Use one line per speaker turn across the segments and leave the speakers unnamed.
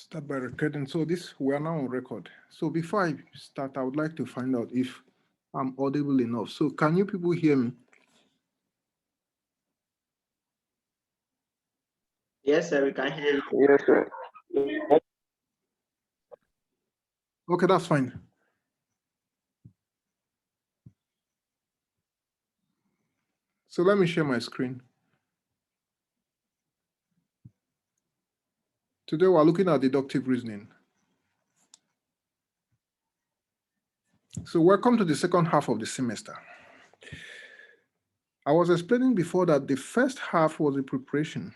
Start by recording. So we are now on record. So before I start, I would like to find out if I'm audible enough. So can you people hear me?
Yes, sir, we can hear you.
Yes, sir.
Okay, that's fine. So let me share my screen. Today we're looking at deductive reasoning. So welcome to the second half of the semester. I was explaining before that the first half was a preparation.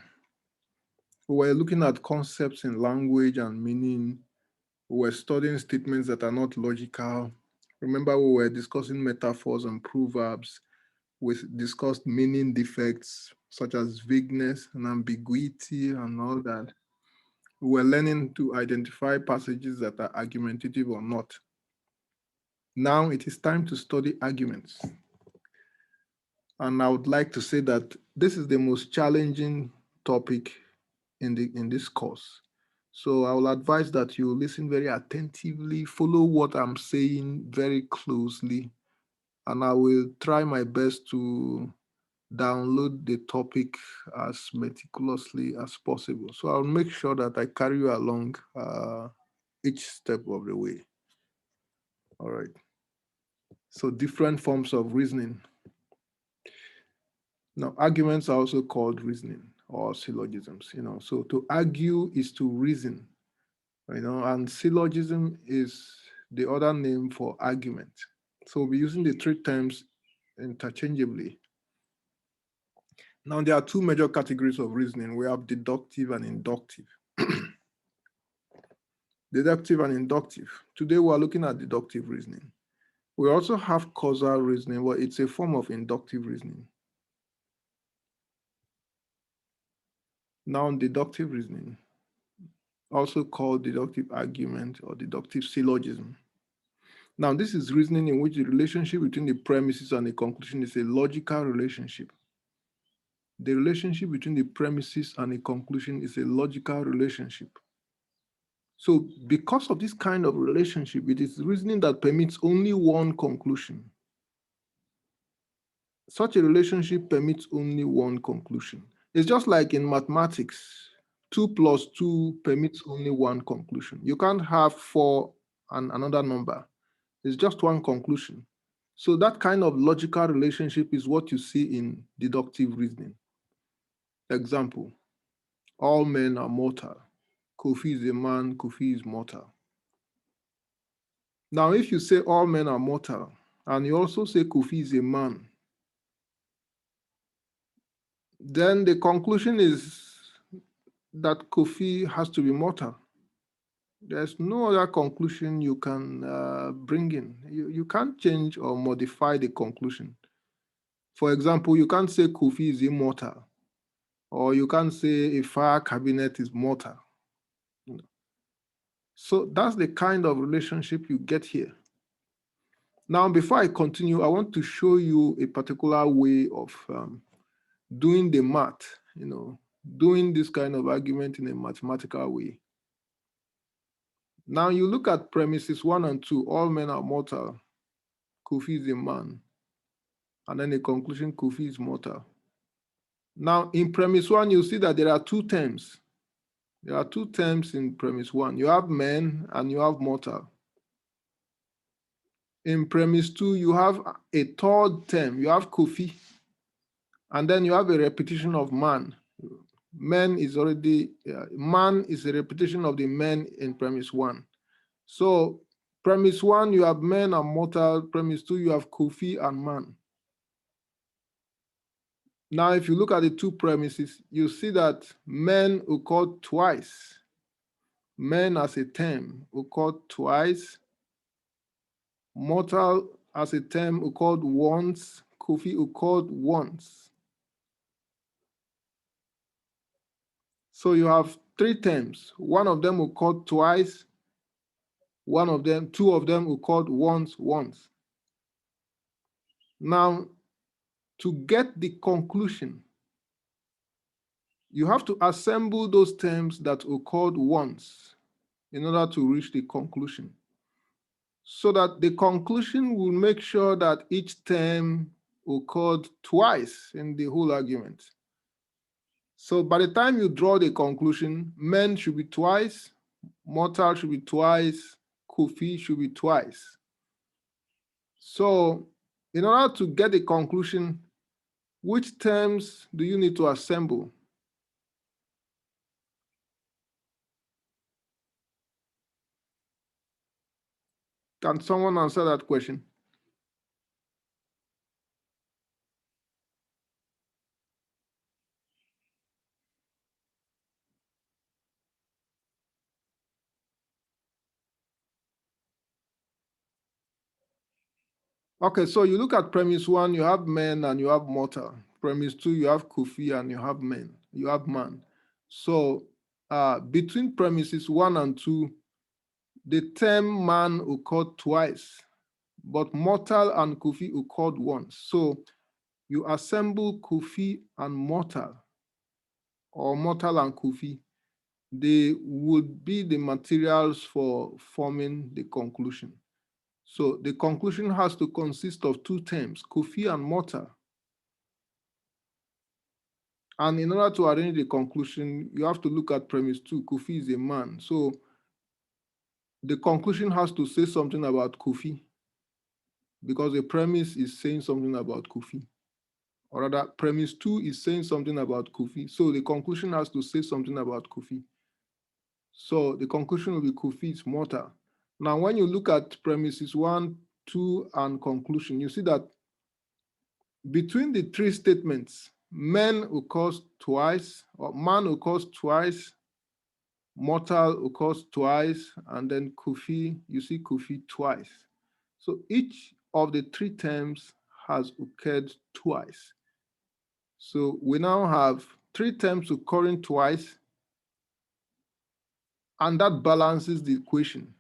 We were looking at concepts in language and meaning. We were studying statements that are not logical. Remember, we were discussing metaphors and proverbs. We discussed meaning defects such as vagueness and ambiguity and all that. We were learning to identify passages that are argumentative or not. Now it is time to study arguments. And I would like to say that this is the most challenging topic in this course. So I will advise that you listen very attentively, follow what I'm saying very closely, and I will try my best to download the topic as meticulously as possible. So I'll make sure that I carry you along each step of the way. All right. So different forms of reasoning. Now, arguments are also called reasoning or syllogisms, So to argue is to reason, and syllogism is the other name for argument. So we'll be using the three terms interchangeably. Now, there are two major categories of reasoning. We have deductive and inductive. Deductive and inductive. Today, we're looking at deductive reasoning. We also have causal reasoning, but it's a form of inductive reasoning. Now, deductive reasoning, also called deductive argument or deductive syllogism. Now, this is reasoning in which the relationship between the premises and the conclusion is a logical relationship. The relationship between the premises and the conclusion is a logical relationship. So because of this kind of relationship, it is reasoning that permits only one conclusion. Such a relationship permits only one conclusion. It's just like in mathematics, 2 plus 2 permits only one conclusion. You can't have 4 and another number. It's just one conclusion. So that kind of logical relationship is what you see in deductive reasoning. Example, all men are mortal. Kofi is a man, Kofi is mortal. Now, if you say all men are mortal, and you also say Kofi is a man, then the conclusion is that Kofi has to be mortal. There's no other conclusion you can bring in. You can't change or modify the conclusion. For example, you can't say Kofi is immortal, or you can't say a fire cabinet is mortal. So that's the kind of relationship you get here. Now, before I continue, I want to show you a particular way of doing the math, doing this kind of argument in a mathematical way. Now you look at premises 1 and 2, all men are mortal, Kofi is a man, and then the conclusion, Kofi is mortal. Now in premise 1, you see that there are two terms. There are two terms in premise 1. You have men and you have mortal. In premise 2, you have a third term. You have Kofi, and then you have a repetition of man. Man is already, man is a repetition of the men in premise 1. So premise 1, you have men and mortal. Premise 2, you have Kofi and man. Now, if you look at the two premises, you see that men occurred twice. Men as a term occurred twice. Mortal as a term occurred once. Kofi occurred once. So you have three terms. One of them occurred twice. Two of them occurred once. Now, to get the conclusion, you have to assemble those terms that occurred once in order to reach the conclusion. So that the conclusion will make sure that each term occurred twice in the whole argument. So by the time you draw the conclusion, men should be twice, mortal should be twice, Kofi should be twice. So in order to get a conclusion, which terms do you need to assemble? Can someone answer that question? Okay, so you look at premise one, you have men and you have mortal. Premise two, you have Kofi and you have men, you have man. So between premises one and two, the term man occurred twice, but mortal and Kofi occurred once. So you assemble Kofi and mortal, or mortal and Kofi. They would be the materials for forming the conclusion. So the conclusion has to consist of two terms, Kofi and mortal. And in order to arrange the conclusion, you have to look at premise two. Kofi is a man. So the conclusion has to say something about Kofi because the premise is saying something about Kofi. Or rather, premise two is saying something about Kofi. So the conclusion has to say something about Kofi. So the conclusion will be Kofi is mortal. Now, when you look at premises one, two, and conclusion, you see that between the three statements, men occurs twice, or man occurs twice, mortal occurs twice, and then Kofi, you see Kofi twice. So each of the three terms has occurred twice. So we now have three terms occurring twice, and that balances the equation.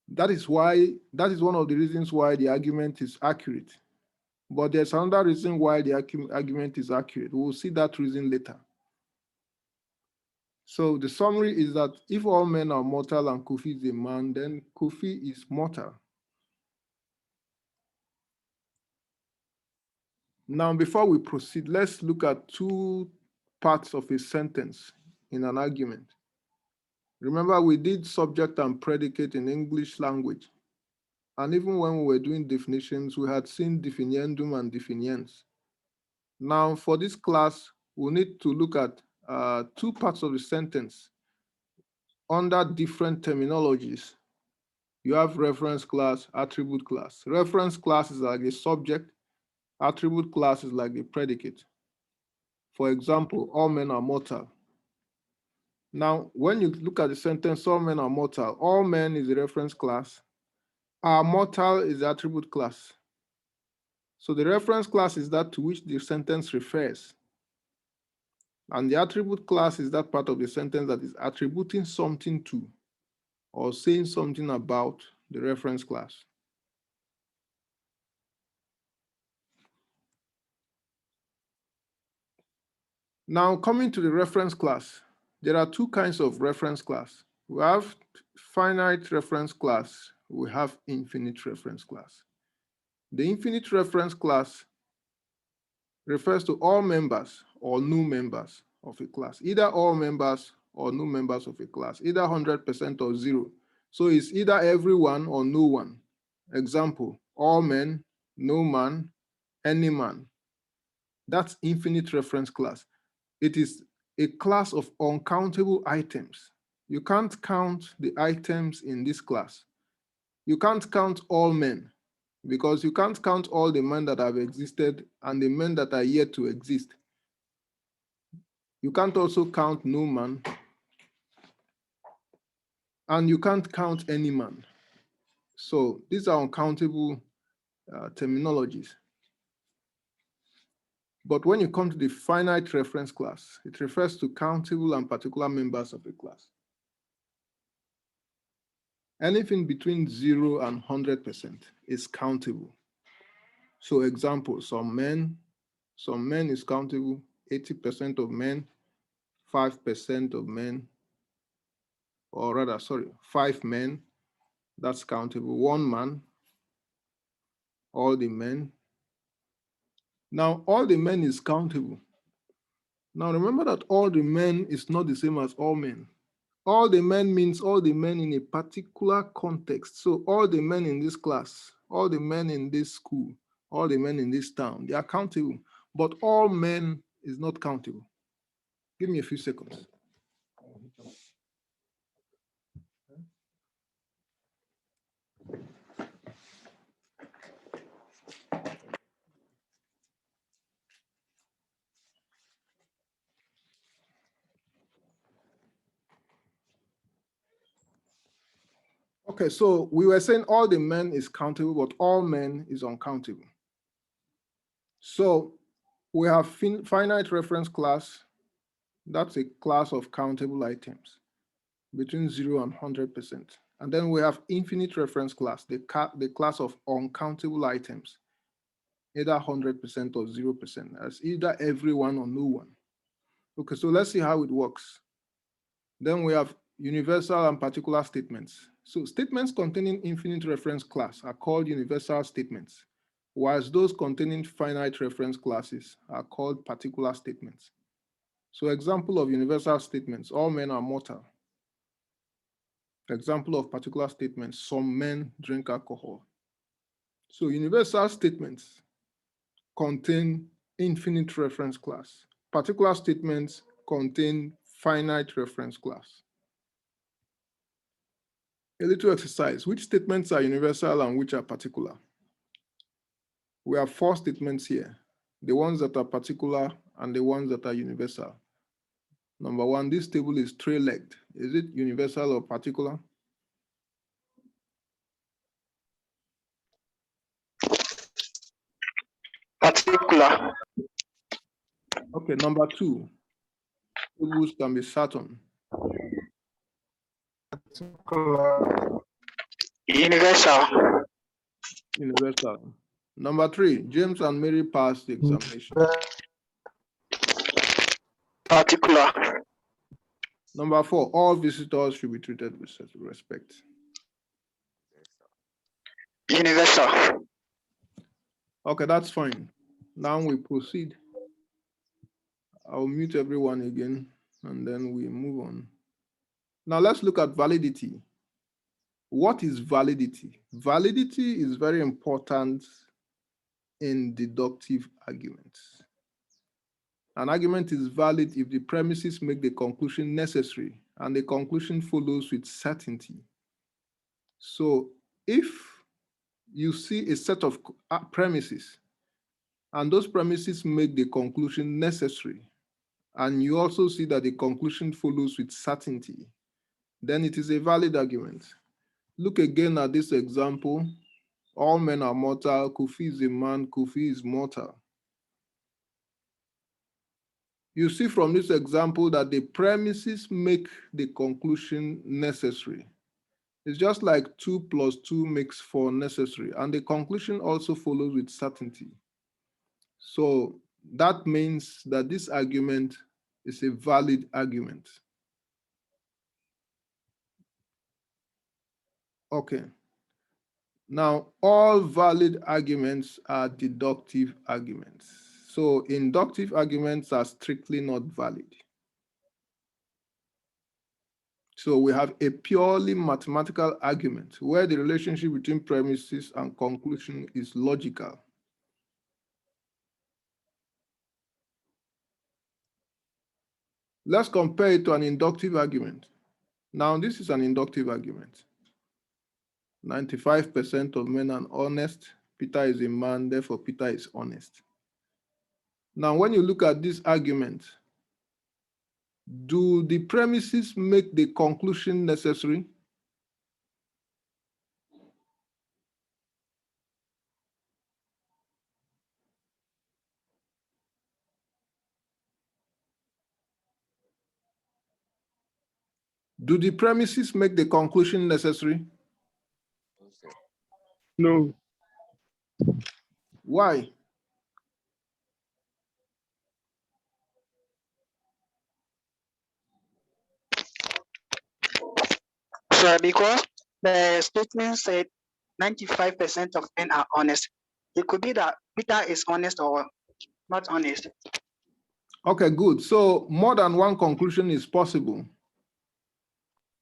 That is one of the reasons why the argument is accurate. But there's another reason why the argument is accurate. We'll see that reason later. So the summary is that if all men are mortal and Kofi is a man, then Kofi is mortal. Now, before we proceed, let's look at two parts of a sentence in an argument. Remember, we did subject and predicate in English language. And even when we were doing definitions, we had seen definiendum and definiens. Now, for this class, we need to look at two parts of the sentence under different terminologies. You have reference class, attribute class. Reference class is like the subject, attribute class is like the predicate. For example, all men are mortal. Now, when you look at the sentence, all men are mortal, all men is the reference class, are mortal is the attribute class. So the reference class is that to which the sentence refers. And the attribute class is that part of the sentence that is attributing something to or saying something about the reference class. Now, coming to the reference class, there are two kinds of reference class. We have finite reference class, we have infinite reference class. The infinite reference class refers to all members or new members of a class, either all members or new members of a class, either 100% or zero. So it's either everyone or no one. Example, all men, no man, any man. That's infinite reference class. It is a class of uncountable items. You can't count the items in this class. You can't count all men because you can't count all the men that have existed and the men that are yet to exist. You can't also count no man, and you can't count any man. So these are uncountable terminologies. But when you come to the finite reference class, it refers to countable and particular members of a class. Anything between 0 and 100% is countable. So example, some men is countable, 80% of men, 5% of men, or rather, sorry, 5 men, that's countable. 1 man, all the men. Now, all the men is countable. Now, remember that all the men is not the same as all men. All the men means all the men in a particular context. So all the men in this class, all the men in this school, all the men in this town, they are countable. But all men is not countable. Give me a few seconds. Okay, so we were saying all the men is countable, but all men is uncountable. So we have finite reference class. That's a class of countable items between 0 and 100%. And then we have infinite reference class, the class of uncountable items, either 100% or 0%, as either everyone or no one. Okay, so let's see how it works. Then we have universal and particular statements. So statements containing infinite reference class are called universal statements, whilst those containing finite reference classes are called particular statements. So example of universal statements, all men are mortal. Example of particular statements, some men drink alcohol. So universal statements contain infinite reference class. Particular statements contain finite reference class. A little exercise. Which statements are universal and which are particular? We have 4 statements here. The ones that are particular and the ones that are universal. Number 1, this table is three-legged. Is it universal or particular?
Particular.
Okay, number 2, tables can be sat on.
Universal.
Universal. Number 3, James and Mary passed the examination.
Particular.
Number 4, all visitors should be treated with respect.
Universal.
Okay, that's fine. Now we proceed. I'll mute everyone again and then we move on. Now let's look at validity. What is validity? Validity is very important in deductive arguments. An argument is valid if the premises make the conclusion necessary and the conclusion follows with certainty. So if you see a set of premises and those premises make the conclusion necessary, and you also see that the conclusion follows with certainty, then it is a valid argument. Look again at this example. All men are mortal. Kofi is a man. Kofi is mortal. You see from this example that the premises make the conclusion necessary. It's just like 2 plus 2 makes 4 necessary, and the conclusion also follows with certainty. So that means that this argument is a valid argument. Okay. Now, all valid arguments are deductive arguments. So inductive arguments are strictly not valid. So we have a purely mathematical argument where the relationship between premises and conclusion is logical. Let's compare it to an inductive argument. Now, this is an inductive argument. 95% of men are honest. Peter is a man, therefore Peter is honest. Now, when you look at this argument, do the premises make the conclusion necessary? Do the premises make the conclusion necessary?
No.
Why?
So because the statement said 95% of men are honest, it could be that Peter is honest or not honest.
Okay, good. So more than one conclusion is possible.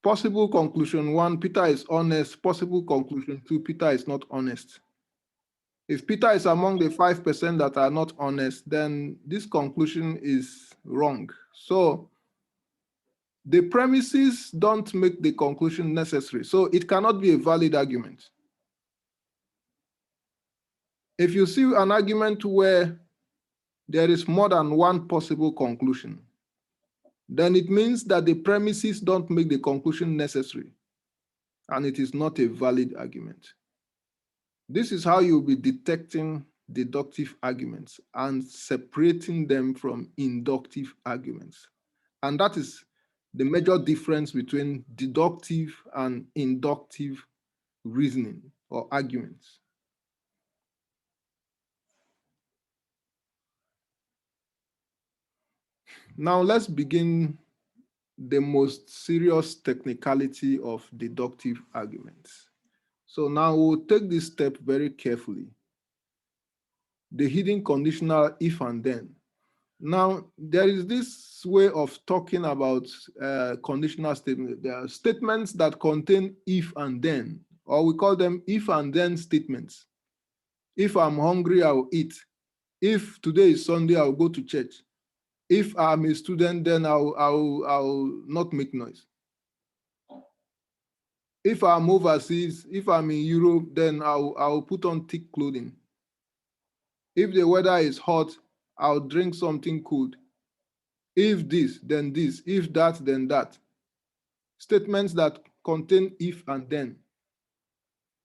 Possible conclusion one, Peter is honest. Possible conclusion two, Peter is not honest. If Peter is among the 5% that are not honest, then this conclusion is wrong. So the premises don't make the conclusion necessary. So it cannot be a valid argument. If you see an argument where there is more than one possible conclusion, then it means that the premises don't make the conclusion necessary, and it is not a valid argument. This is how you'll be detecting deductive arguments and separating them from inductive arguments. And that is the major difference between deductive and inductive reasoning or arguments. Now let's begin the most serious technicality of deductive arguments. So now we'll take this step very carefully. The hidden conditional if and then. Now, there is this way of talking about conditional statements. There are statements that contain if and then, or we call them if and then statements. If I'm hungry, I'll eat. If today is Sunday, I'll go to church. If I'm a student, then I'll not make noise. If I'm overseas, if I'm in Europe, then I'll put on thick clothing. If the weather is hot, I'll drink something cold. If this, then this. If that, then that. Statements that contain if and then.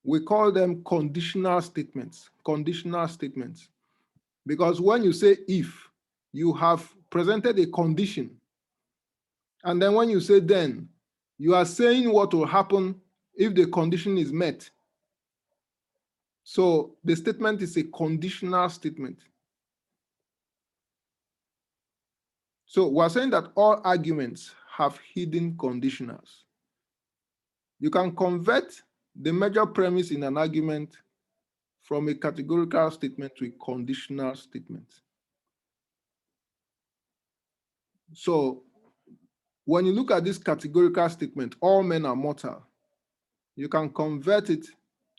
We call them conditional statements. Conditional statements. Because when you say if, you have presented a condition. And then when you say then, you are saying what will happen if the condition is met. So the statement is a conditional statement. So we're saying that all arguments have hidden conditionals. You can convert the major premise in an argument from a categorical statement to a conditional statement. So when you look at this categorical statement, all men are mortal, you can convert it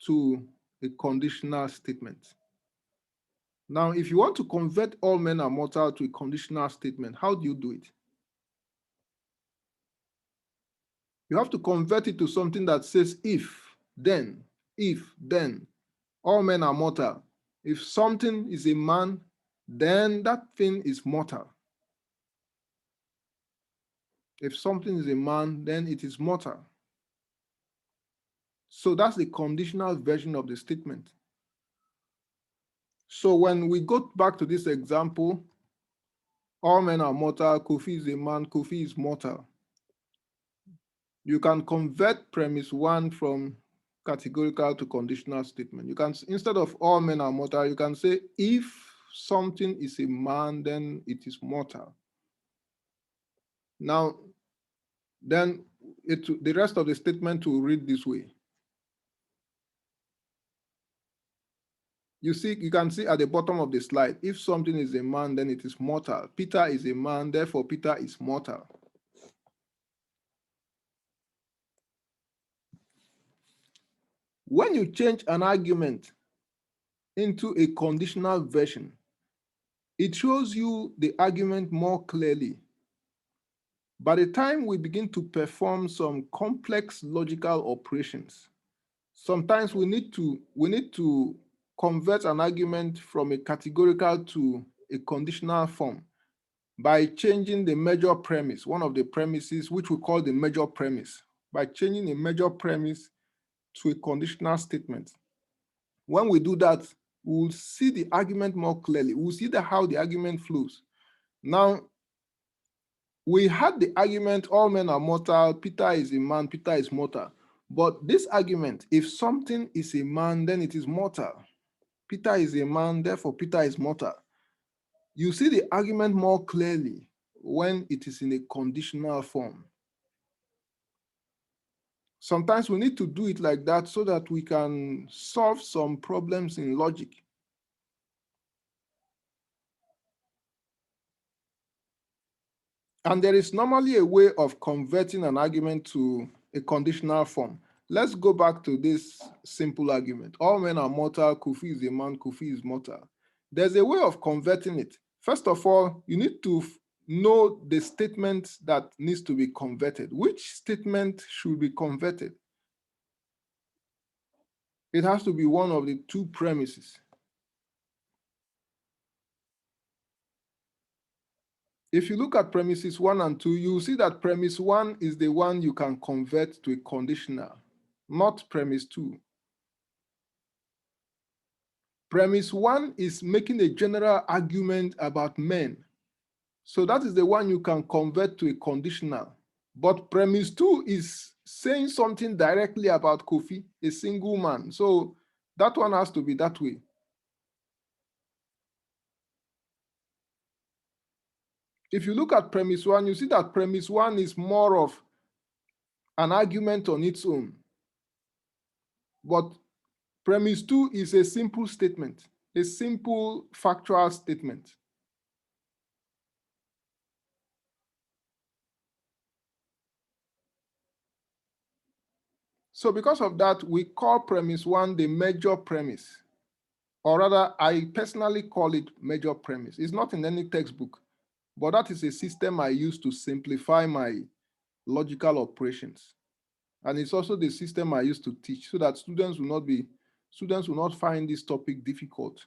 to a conditional statement. Now, if you want to convert all men are mortal to a conditional statement, how do you do it? You have to convert it to something that says if, then, all men are mortal. If something is a man, then that thing is mortal. If something is a man, then it is mortal. So that's the conditional version of the statement. So when we go back to this example, all men are mortal, Kofi is a man, Kofi is mortal. You can convert premise one from categorical to conditional statement. You can, instead of all men are mortal, you can say if something is a man, then it is mortal. Now, then the rest of the statement will read this way. You see, you can see at the bottom of the slide, if something is a man, then it is mortal. Peter is a man, therefore Peter is mortal. When you change an argument into a conditional version, it shows you the argument more clearly. By the time we begin to perform some complex logical operations, sometimes we need to convert an argument from a categorical to a conditional form by changing the major premise, one of the premises, which we call the major premise, by changing a major premise to a conditional statement. When we do that, we'll see the argument more clearly. We'll see how the argument flows. Now, we had the argument, all men are mortal, Peter is a man, Peter is mortal. But this argument, if something is a man, then it is mortal. Peter is a man, therefore Peter is mortal. You see the argument more clearly when it is in a conditional form. Sometimes we need to do it like that so that we can solve some problems in logic. And there is normally a way of converting an argument to a conditional form. Let's go back to this simple argument. All men are mortal, Kufi is a man, Kufi is mortal. There's a way of converting it. First of all, you need to know the statement that needs to be converted. Which statement should be converted? It has to be one of the two premises. If you look at premises 1 and 2, you will see that premise 1 is the one you can convert to a conditional, not premise 2. Premise 1 is making a general argument about men. So that is the one you can convert to a conditional. But premise 2 is saying something directly about Kofi, a single man. So that one has to be that way. If you look at premise 1, you see that premise 1 is more of an argument on its own. But premise 2 is a simple statement, a simple factual statement. So because of that, we call premise 1 the major premise. Or rather, I personally call it major premise. It's not in any textbook, but that is a system I use to simplify my logical operations. And it's also the system I use to teach so that students will not find this topic difficult.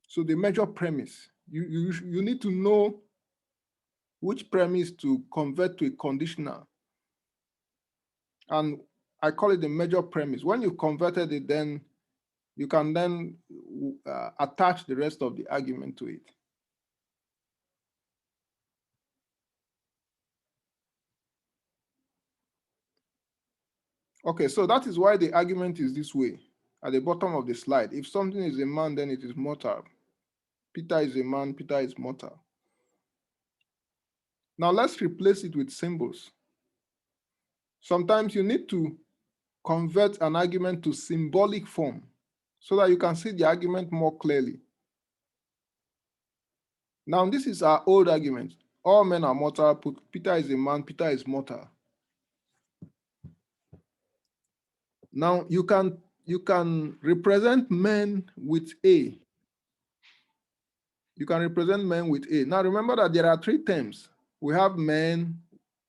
So the major premise, you need to know which premise to convert to a conditional. And I call it the major premise. When you converted it, then you can then attach the rest of the argument to it. Okay, so that is why the argument is this way at the bottom of the slide. If something is a man, then it is mortal. Peter is a man, Peter is mortal. Now let's replace it with symbols. Sometimes you need to convert an argument to symbolic form so that you can see the argument more clearly. Now this is our old argument. All men are mortal, Peter is a man, Peter is mortal. Now you can represent men with A. You can represent men with A. Now remember that there are three terms. We have men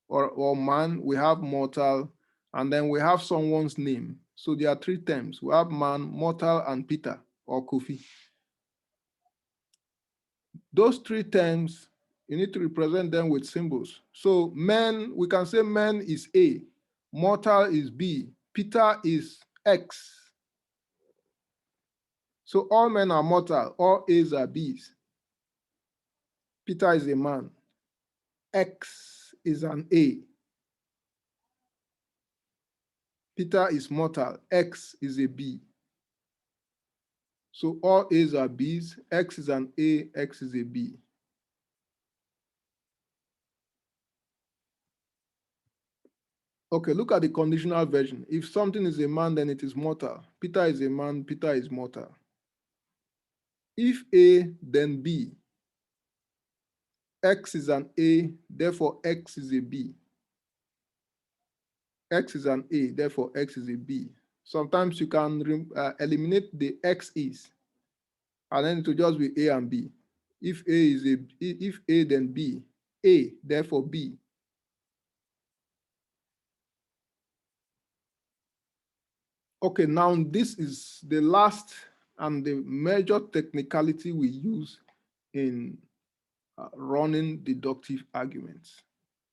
or man, we have mortal, and then we have someone's name. So there are three terms. We have man, mortal, and Peter or Kofi. Those three terms, you need to represent them with symbols. So men, we can say men is A, mortal is B, Peter is X. So all men are mortal, all A's are B's. Peter is a man. X is an A. Peter is mortal. X is a B. So all A's are B's. X is an A. X is a B. Okay, look at the conditional version. If something is a man, then it is mortal. Peter is a man. Peter is mortal. If A, then B. X is an A, therefore X is a B. X is an A, therefore X is a B. Sometimes you can eliminate the X's, and then it will just be A and B. If A, then B. A, therefore B. Okay, now this is the last and the major technicality we use in running deductive arguments: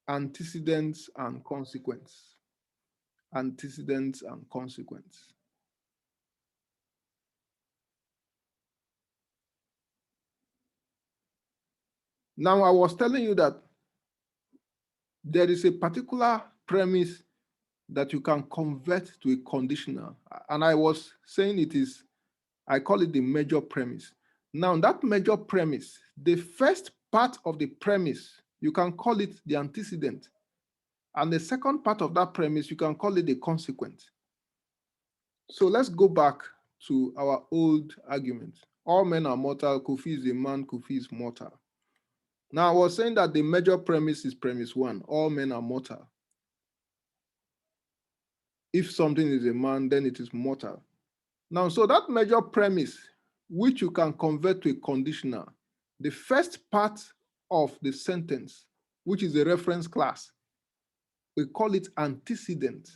antecedents and consequence. Antecedents and consequence. Now, I was telling you that there is a particular premise that you can convert to a conditional. And I was saying I call it the major premise. Now, that major premise, the first part of the premise, you can call it the antecedent. And the second part of that premise, you can call it the consequent. So let's go back to our old argument. All men are mortal. Kofi is a man. Kofi is mortal. Now I was saying that the major premise is premise 1. All men are mortal. If something is a man, then it is mortal. Now, so that major premise, which you can convert to a conditional, the first part of the sentence, which is a reference class, we call it antecedent.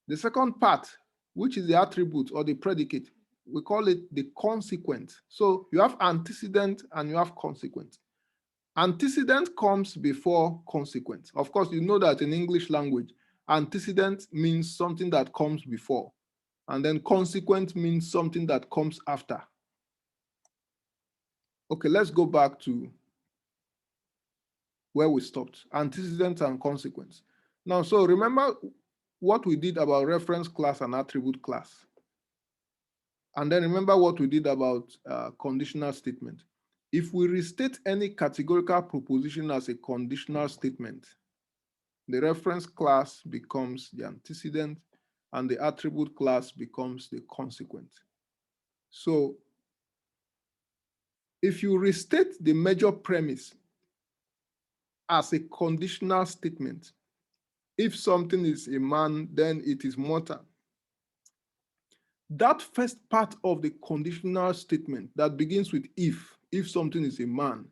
The second part, which is the attribute or the predicate, we call it the consequent. So you have antecedent and you have consequent. Antecedent comes before consequent. Of course, you know that in English language, antecedent means something that comes before, and then consequent means something that comes after. Okay, let's go back to where we stopped, antecedent and consequence. Now, so remember what we did about reference class and attribute class. And then remember what we did about conditional statement. If we restate any categorical proposition as a conditional statement, the reference class becomes the antecedent and the attribute class becomes the consequent. So if you restate the major premise as a conditional statement, if something is a man, then it is mortal. That first part of the conditional statement that begins with if something is a man,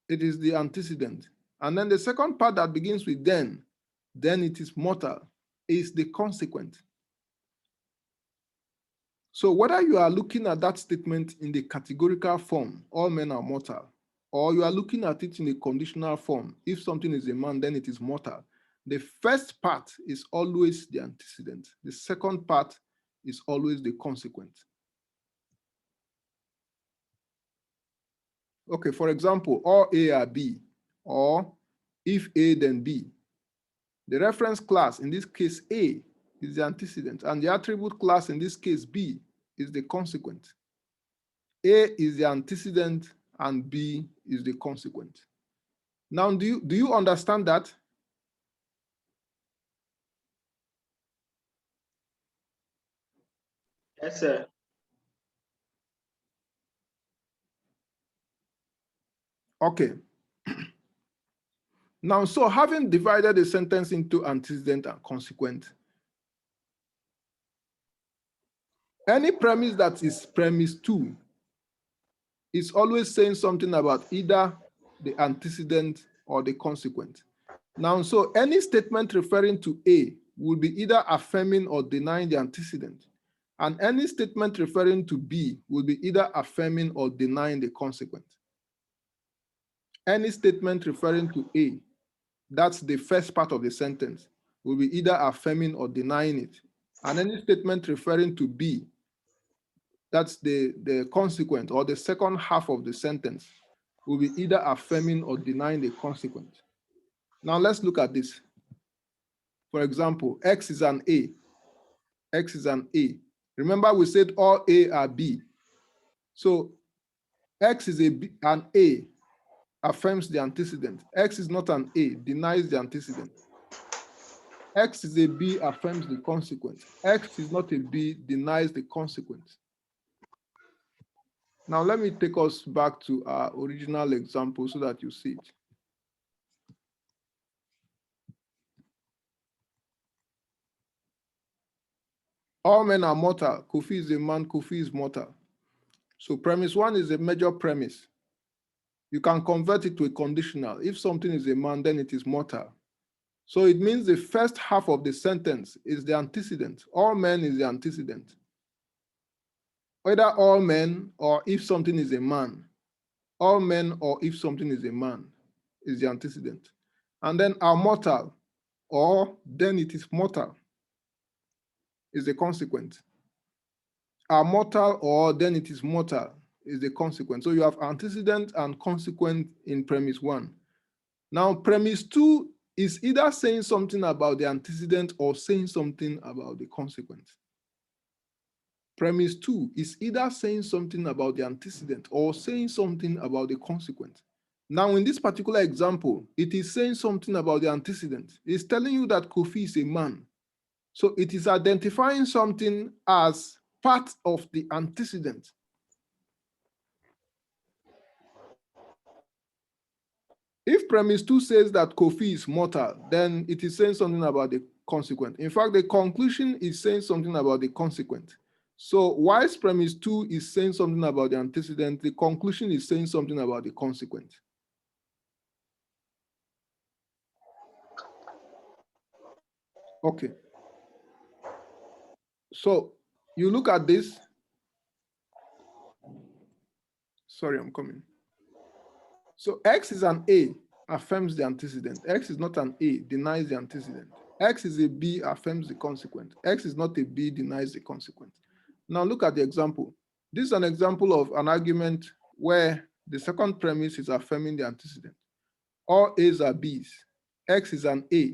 it is the antecedent. And then the second part that begins with then it is mortal, is the consequent. So whether you are looking at that statement in the categorical form, all men are mortal, or you are looking at it in the conditional form, if something is a man, then it is mortal, the first part is always the antecedent. The second part is always the consequent. Okay, for example, all A are B, or if A, then B. The reference class, in this case A, is the antecedent, and the attribute class, in this case B, is the consequent. A is the antecedent and B is the consequent. Now, do you understand that?
Yes, sir.
Okay. Now, so having divided the sentence into antecedent and consequent, any premise that is premise 2 is always saying something about either the antecedent or the consequent. Now, so any statement referring to A will be either affirming or denying the antecedent, and any statement referring to B will be either affirming or denying the consequent. Any statement referring to A, that's the first part of the sentence, will be either affirming or denying it. And any statement referring to B, that's the consequent or the second half of the sentence, will be either affirming or denying the consequent. Now let's look at this. For example, X is an A. X is an A. Remember we said all A are B. So X is an A, affirms the antecedent. X is not an A, denies the antecedent. X is a B, affirms the consequent. X is not a B, denies the consequent. Now let me take us back to our original example so that you see it. All men are mortal. Kofi is a man, Kofi is mortal. So premise 1 is a major premise. You can convert it to a conditional. If something is a man, then it is mortal. So it means the first half of the sentence is the antecedent. All men is the antecedent. Either all men or if something is a man. All men or if something is a man is the antecedent. And then are mortal or then it is mortal is the consequent. Are mortal or then it is mortal is the consequent. So you have antecedent and consequent in premise 1. Now premise 2 is either saying something about the antecedent or saying something about the consequent. Premise 2 is either saying something about the antecedent or saying something about the consequent. Now, in this particular example, it is saying something about the antecedent. It's telling you that Kofi is a man. So it is identifying something as part of the antecedent. If premise 2 says that Kofi is mortal, then it is saying something about the consequent. In fact, the conclusion is saying something about the consequent. So whilst premise 2 is saying something about the antecedent, the conclusion is saying something about the consequent. Okay. So you look at this. Sorry, I'm coming. So X is an A, affirms the antecedent. X is not an A, denies the antecedent. X is a B, affirms the consequent. X is not a B, denies the consequent. Now look at the example. This is an example of an argument where the second premise is affirming the antecedent. All A's are B's. X is an A.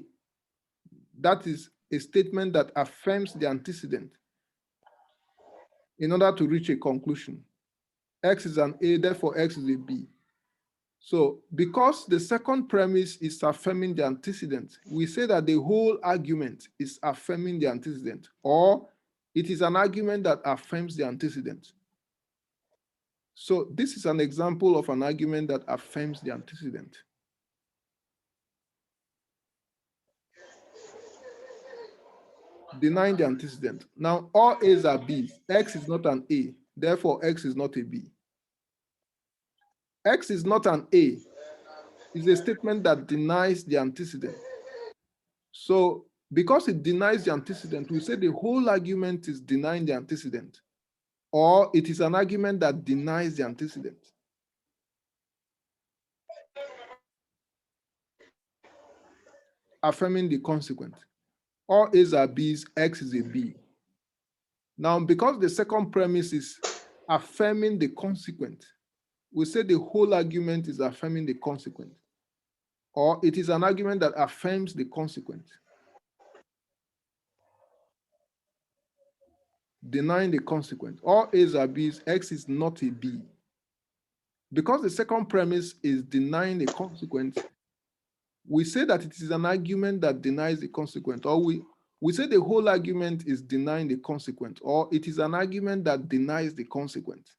That is a statement that affirms the antecedent in order to reach a conclusion. X is an A, therefore X is a B. So because the second premise is affirming the antecedent, we say that the whole argument is affirming the antecedent, or it is an argument that affirms the antecedent. So this is an example of an argument that affirms the antecedent. Denying the antecedent. Now all A's are B's. X is not an A, therefore X is not a B. X is not an A is a statement that denies the antecedent. So because it denies the antecedent, we say the whole argument is denying the antecedent, or it is an argument that denies the antecedent. Affirming the consequent. All A's are B's, X is a B. Now, because the second premise is affirming the consequent, we say the whole argument is affirming the consequent, or it is an argument that affirms the consequent. Denying the consequent. All A's are B's, X is not a B. Because the second premise is denying the consequent, we say that it is an argument that denies the consequent, or we say the whole argument is denying the consequent, or it is an argument that denies the consequent.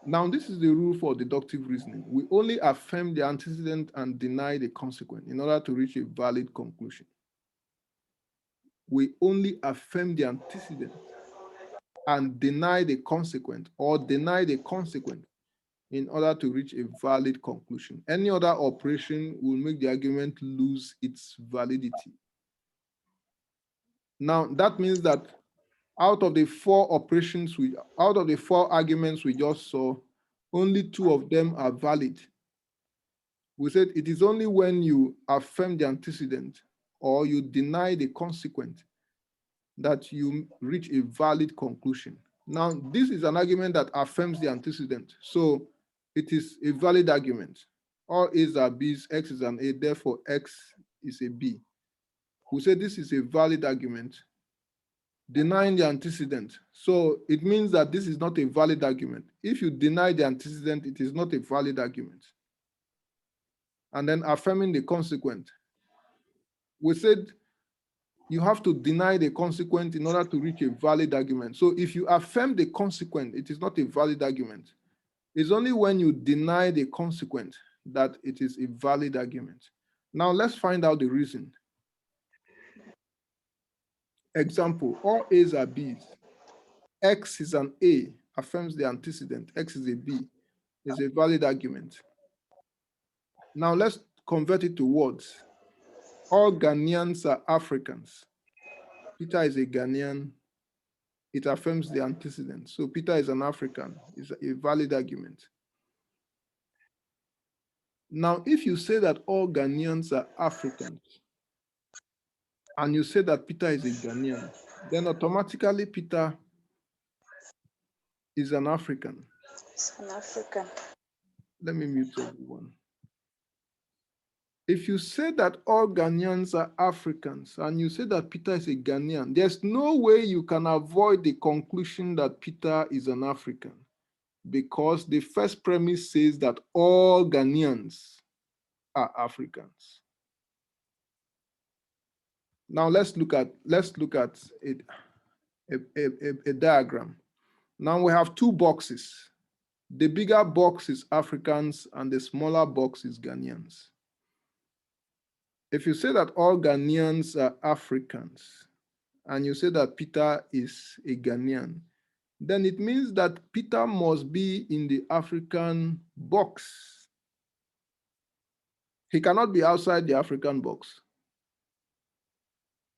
Now, this is the rule for deductive reasoning. We only affirm the antecedent and deny the consequent in order to reach a valid conclusion. We only affirm the antecedent and deny the consequent, or deny the consequent in order to reach a valid conclusion. Any other operation will make the argument lose its validity. Now, that means that out of the four arguments we just saw, only two of them are valid. We said it is only when you affirm the antecedent or you deny the consequent that you reach a valid conclusion. Now, this is an argument that affirms the antecedent. So it is a valid argument. All A's are B's, X is an A, therefore X is a B. We say this is a valid argument. Denying the antecedent. So it means that this is not a valid argument. If you deny the antecedent, it is not a valid argument. And then affirming the consequent. We said you have to deny the consequent in order to reach a valid argument. So if you affirm the consequent, it is not a valid argument. It's only when you deny the consequent that it is a valid argument. Now let's find out the reason. Example, all A's are B's. X is an A, affirms the antecedent. X is a B, is a valid argument. Now let's convert it to words. All Ghanaians are Africans. Peter is a Ghanaian. It affirms the antecedent. So Peter is an African. It's a valid argument. Now, if you say that all Ghanaians are Africans, and you say that Peter is a Ghanaian, then automatically Peter is an African.
It's an African.
Let me mute everyone. If you say that all Ghanaians are Africans and you say that Peter is a Ghanaian, there's no way you can avoid the conclusion that Peter is an African, because the first premise says that all Ghanaians are Africans. Now let's look at a diagram. Now we have two boxes. The bigger box is Africans and the smaller box is Ghanaians. If you say that all Ghanaians are Africans and you say that Peter is a Ghanaian, then it means that Peter must be in the African box. He cannot be outside the African box.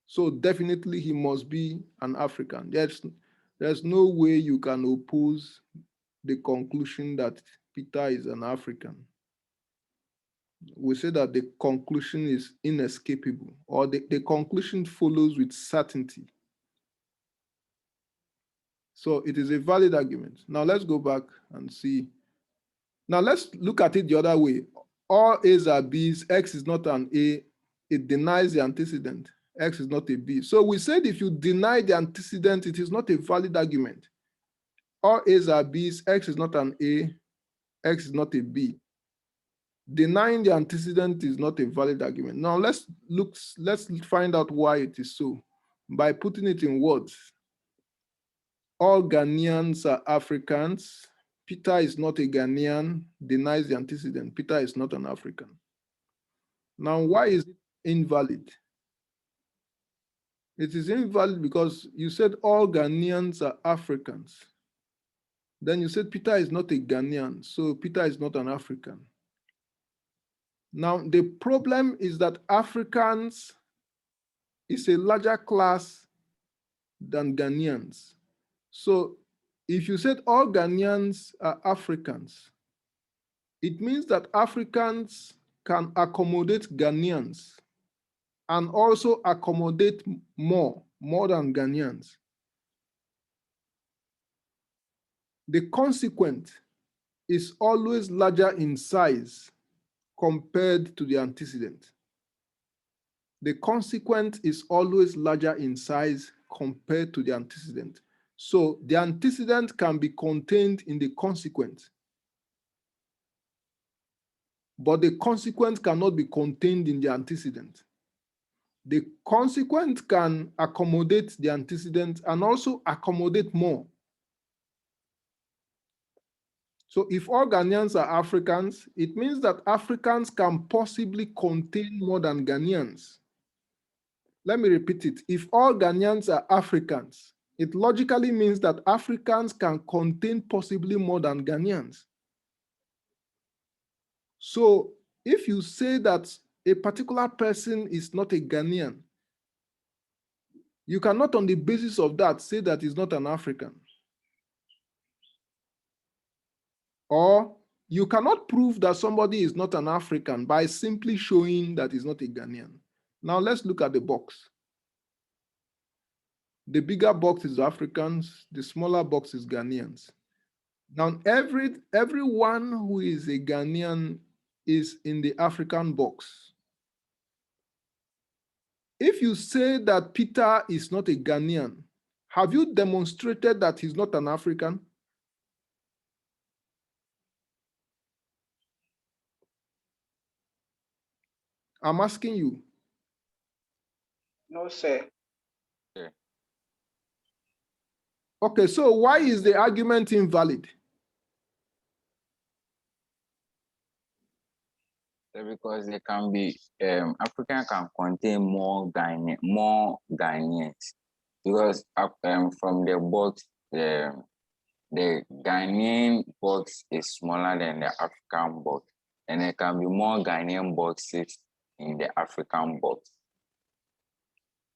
So definitely he must be an African. There's no way you can oppose the conclusion that Peter is an African. We say that the conclusion is inescapable, or the conclusion follows with certainty. So it is a valid argument. Now let's go back and see. Now let's look at it the other way. All A's are B's, X is not an A, it denies the antecedent. X is not a B. So we said if you deny the antecedent, it is not a valid argument. All A's are B's, X is not an A, X is not a B. Denying the antecedent is not a valid argument. Now let's find out why it is so by putting it in words. All Ghanaians are Africans. Peter is not a Ghanaian, denies the antecedent. Peter is not an African. Now, why is it invalid? It is invalid because you said all Ghanaians are Africans. Then you said Peter is not a Ghanaian, so Peter is not an African. Now, the problem is that Africans is a larger class than Ghanaians. So if you said all Ghanaians are Africans, it means that Africans can accommodate Ghanaians and also accommodate more than Ghanaians. The consequent is always larger in size compared to the antecedent. The consequent is always larger in size compared to the antecedent. So the antecedent can be contained in the consequent, but the consequent cannot be contained in the antecedent. The consequent can accommodate the antecedent and also accommodate more. So if all Ghanaians are Africans, it means that Africans can possibly contain more than Ghanaians. Let me repeat it. If all Ghanaians are Africans, it logically means that Africans can contain possibly more than Ghanaians. So if you say that a particular person is not a Ghanaian, you cannot on the basis of that say that he's not an African. Or you cannot prove that somebody is not an African by simply showing that he's not a Ghanaian. Now let's look at the box. The bigger box is Africans, the smaller box is Ghanaians. Now everyone who is a Ghanaian is in the African box. If you say that Peter is not a Ghanaian, have you demonstrated that he's not an African? I'm asking you.
No, sir.
Okay, so why is the argument invalid?
Because they can be African can contain more Ghanaians, because from the box the Ghanaian box is smaller than the African box, and there can be more Ghanaian boxes in the African box.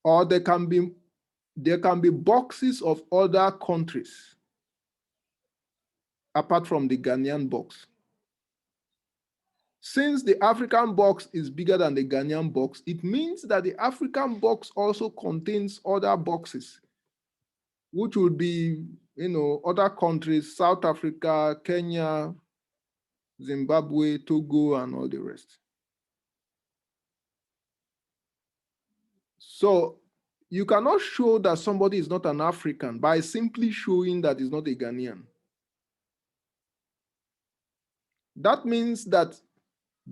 Or there can be boxes of other countries apart from the Ghanaian box. Since the African box is bigger than the Ghanaian box, it means that the African box also contains other boxes, which would be, other countries, South Africa, Kenya, Zimbabwe, Togo, and all the rest. So you cannot show that somebody is not an African by simply showing that he's not a Ghanaian. That means that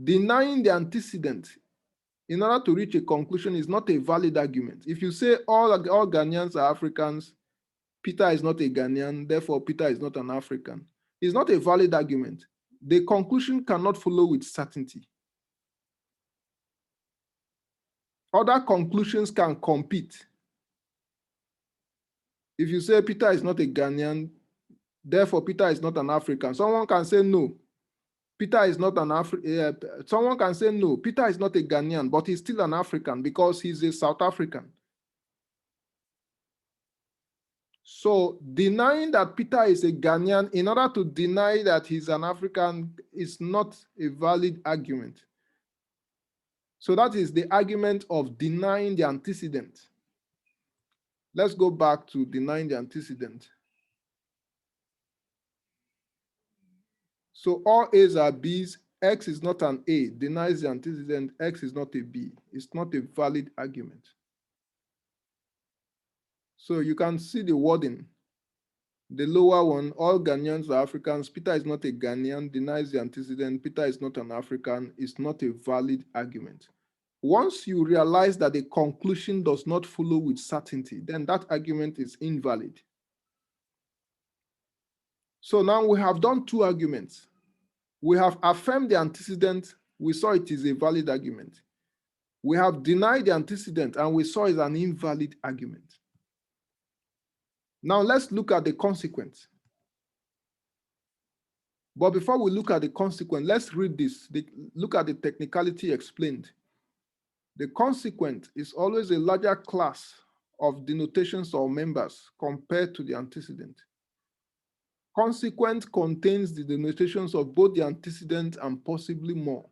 denying the antecedent in order to reach a conclusion is not a valid argument. If you say all Ghanaians are Africans, Peter is not a Ghanaian, therefore Peter is not an African, it's not a valid argument. The conclusion cannot follow with certainty. Other conclusions can compete. If you say Peter is not a Ghanaian, therefore Peter is not an African, someone can say no. Peter is not an African. Someone can say no, Peter is not a Ghanaian, but he's still an African because he's a South African. So denying that Peter is a Ghanaian in order to deny that he's an African is not a valid argument. So that is the argument of denying the antecedent. Let's go back to denying the antecedent. So all A's are B's, X is not an A, denies the antecedent, X is not a B. It's not a valid argument. So you can see the wording. The lower one, all Ghanaians are Africans. Peter is not a Ghanaian, denies the antecedent. Peter is not an African. It's not a valid argument. Once you realize that the conclusion does not follow with certainty, then that argument is invalid. So now we have done two arguments. We have affirmed the antecedent. We saw it is a valid argument. We have denied the antecedent, and we saw it's an invalid argument. Now let's look at the consequence. But before we look at the consequent, let's read this. Look at the technicality explained. The consequent is always a larger class of denotations or members compared to the antecedent. Consequent contains the denotations of both the antecedent and possibly more.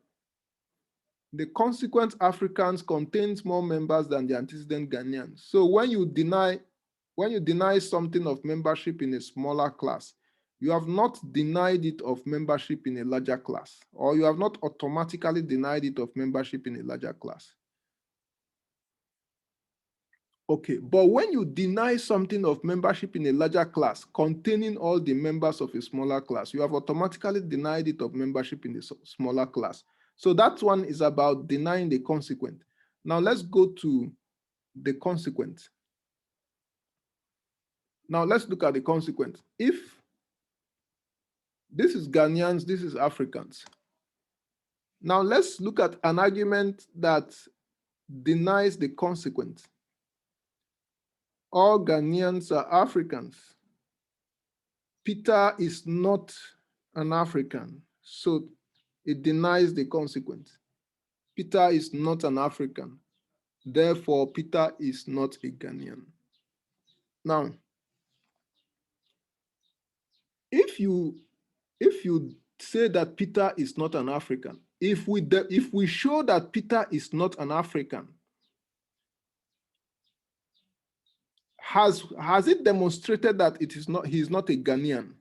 The consequent Africans contains more members than the antecedent Ghanaians. So when you deny something of membership in a smaller class, you have not denied it of membership in a larger class, or you have not automatically denied it of membership in a larger class. Okay, but when you deny something of membership in a larger class containing all the members of a smaller class, you have automatically denied it of membership in a smaller class. So that one is about denying the consequent. Now let's go to the consequent. Now let's look at the consequent. If this is Ghanaians, this is Africans. Now let's look at an argument that denies the consequent. All Ghanaians are Africans. Peter is not an African, so it denies the consequent. Peter is not an African, therefore Peter is not a Ghanaian. Now, if you say that Peter is not an African, if we show that Peter is not an African, has it demonstrated that he is not a Ghanaian?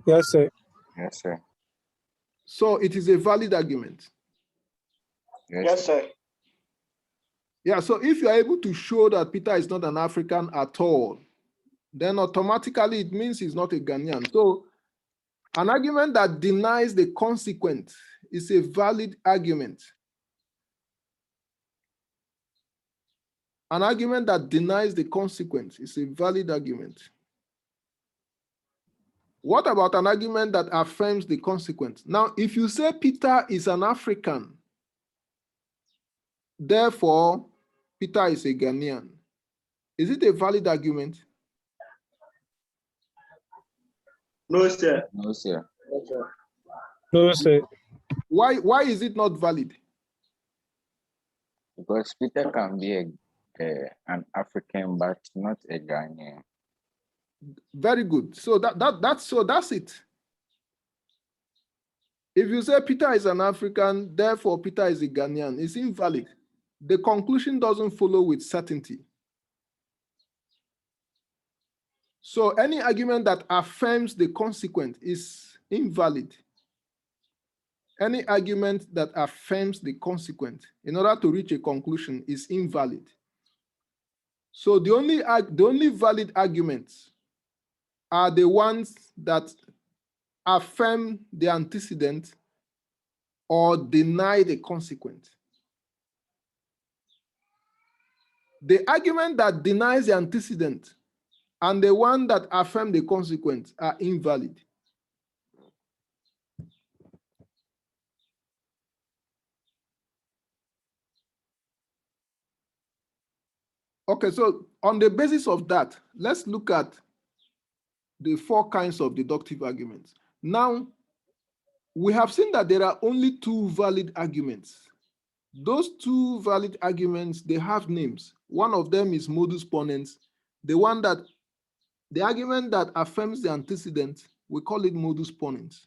Yes, sir.
Yes, sir.
So it is a valid argument.
Yes, sir.
Yeah, so if you are able to show that Peter is not an African at all, then automatically it means he's not a Ghanaian. So an argument that denies the consequent is a valid argument. An argument that denies the consequence is a valid argument. What about an argument that affirms the consequence? Now, if you say Peter is an African, therefore Peter is a Ghanaian, is it a valid argument?
No, sir.
No, sir.
No, sir.
Why is it not valid?
Because Peter can be an African, but not a Ghanaian.
Very good. So that's it. If you say Peter is an African, therefore Peter is a Ghanaian, it's invalid. The conclusion doesn't follow with certainty. So any argument that affirms the consequent is invalid. any argument that affirms the consequent in order to reach a conclusion is invalid. So the only valid arguments are the ones that affirm the antecedent or deny the consequent. The argument that denies the antecedent and the one that affirms the consequent are invalid. Okay, so on the basis of that, let's look at the 4 kinds of deductive arguments. Now, we have seen that there are only 2 valid arguments. Those 2 valid arguments, they have names. One of them is modus ponens. The argument that affirms the antecedent, we call it modus ponens.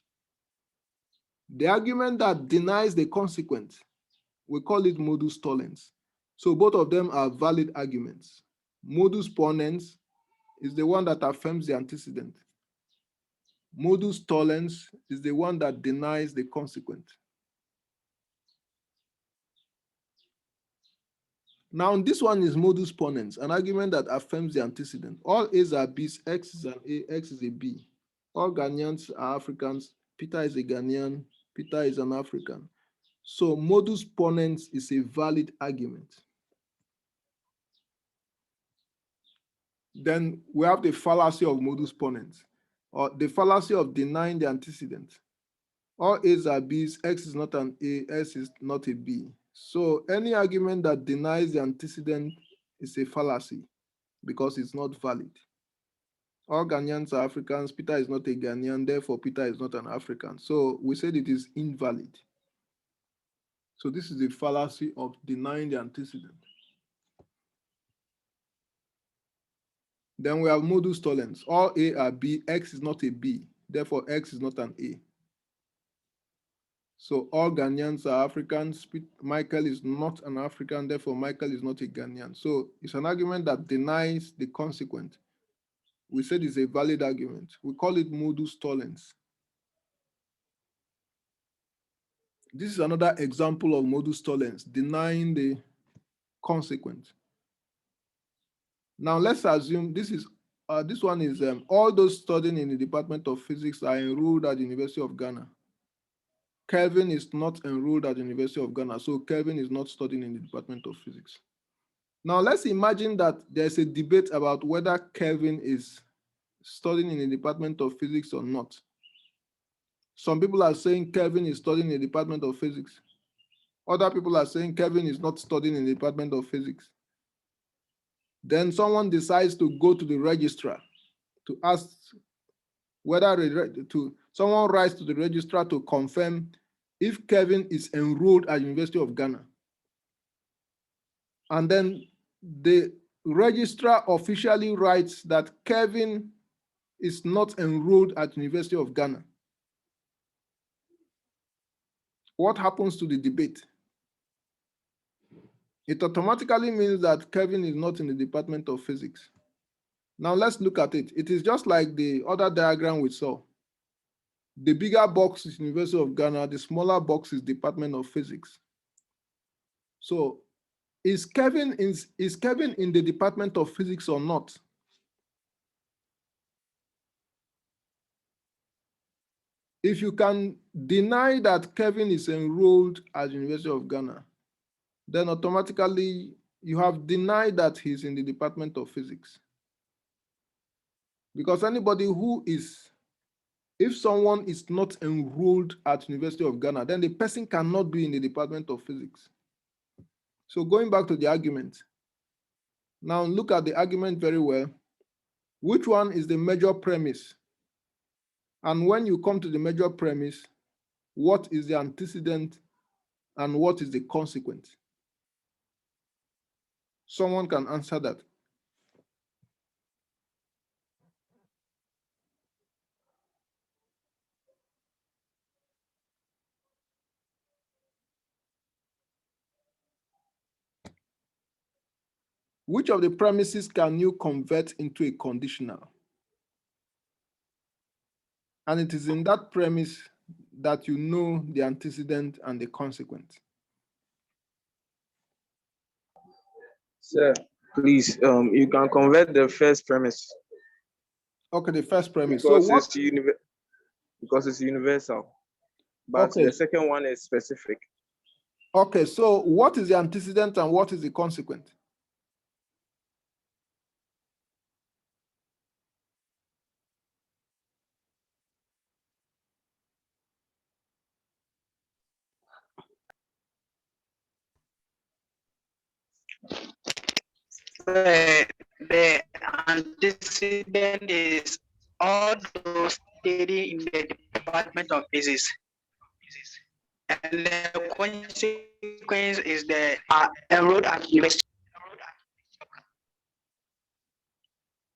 The argument that denies the consequent, we call it modus tollens. So both of them are valid arguments. Modus ponens is the one that affirms the antecedent. Modus tollens is the one that denies the consequent. Now, this one is modus ponens, an argument that affirms the antecedent. All A's are B's, X is an A, X is a B. All Ghanaians are Africans. Peter is a Ghanaian. Peter is an African. So modus ponens is a valid argument. Then we have the fallacy of modus ponens, or the fallacy of denying the antecedent. All A's are B's, X is not an A, S is not a B. So any argument that denies the antecedent is a fallacy because it's not valid. All Ghanaians are Africans. Peter is not a Ghanaian, therefore Peter is not an African. So we said it is invalid. So this is the fallacy of denying the antecedent. Then we have modus tollens. All A are B, X is not a B, therefore X is not an A. So all Ghanaians are Africans. Michael is not an African, therefore Michael is not a Ghanaian. So it's an argument that denies the consequent. We said it's a valid argument. We call it modus tollens. This is another example of modus tollens, denying the consequent. Now let's assume this one is all those studying in the Department of Physics are enrolled at the University of Ghana. Kelvin is not enrolled at the University of Ghana, so Kelvin is not studying in the Department of Physics. Now let's imagine that there's a debate about whether Kelvin is studying in the Department of Physics or not. Some people are saying Kelvin is studying in the Department of Physics. Other people are saying Kelvin is not studying in the Department of Physics. Then someone decides to go to the registrar to ask whether someone writes to the registrar to confirm if Kevin is enrolled at University of Ghana. And then the registrar officially writes that Kevin is not enrolled at University of Ghana. What happens to the debate? It automatically means that Kevin is not in the Department of Physics. Now let's look at it. It is just like the other diagram we saw. The bigger box is University of Ghana, the smaller box is Department of Physics. So is Kevin in the Department of Physics or not? If you can deny that Kevin is enrolled at the University of Ghana, then automatically you have denied that he's in the Department of Physics. Because anybody who is, if someone is not enrolled at University of Ghana, then the person cannot be in the Department of Physics. So going back to the argument, now look at the argument very well. Which one is the major premise? And when you come to the major premise, what is the antecedent and what is the consequent? Someone can answer that. Which of the premises can you convert into a conditional? And it is in that premise that you know the antecedent and the consequent?
Sir, please, you can convert the first premise.
Okay, the first premise.
Because
So what?
Because it's universal, but
Okay.
the second one is specific.
Okay, so what is the antecedent and what is the consequent?
The antecedent is all those studying in the Department of Physics. And the consequence is the enrolled at university.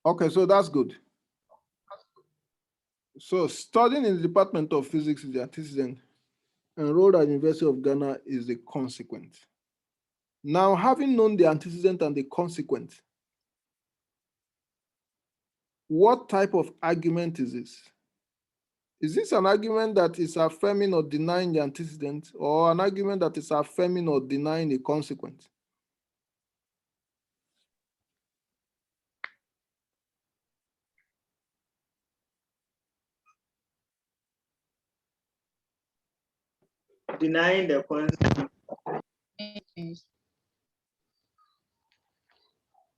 Okay, so that's good. So studying in the Department of Physics is the antecedent. Enrolled at University of Ghana is the consequent. Now, having known the antecedent and the consequent, what type of argument is this? Is this an argument that is affirming or denying the antecedent, or an argument that is affirming or denying the consequent?
Denying the consequence.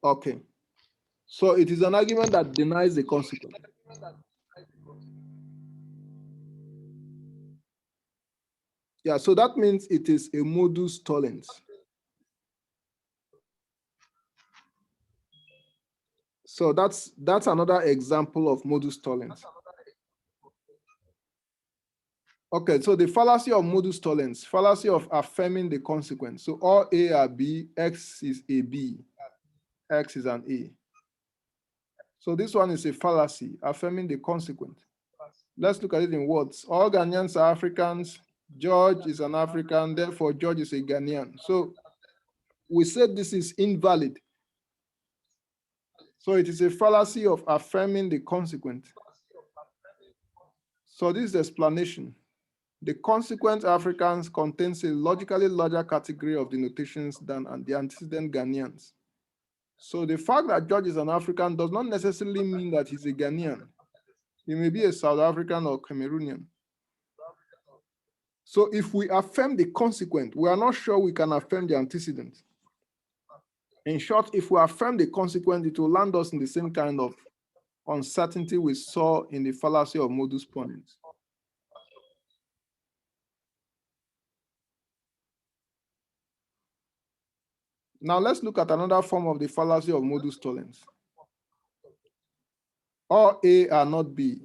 Okay. So it is an argument that denies the consequent. Yeah, so that means it is a modus tollens. So that's another example of modus tollens. Okay, so the fallacy of modus tollens, fallacy of affirming the consequence. So all A are B, X is a B, X is an A. So this one is a fallacy, affirming the consequent. Let's look at it in words. All Ghanaians are Africans. George is an African, therefore George is a Ghanaian. So we said this is invalid. So it is a fallacy of affirming the consequent. So this is the explanation. The consequent Africans contains a logically larger category of denotations than the antecedent Ghanaians. So the fact that George is an African does not necessarily mean that he's a Ghanaian. He may be a South African or Cameroonian. So if we affirm the consequent, we are not sure we can affirm the antecedent. In short, if we affirm the consequent, it will land us in the same kind of uncertainty we saw in the fallacy of modus ponens. Now let's look at another form of the fallacy of modus tollens. All A are not B.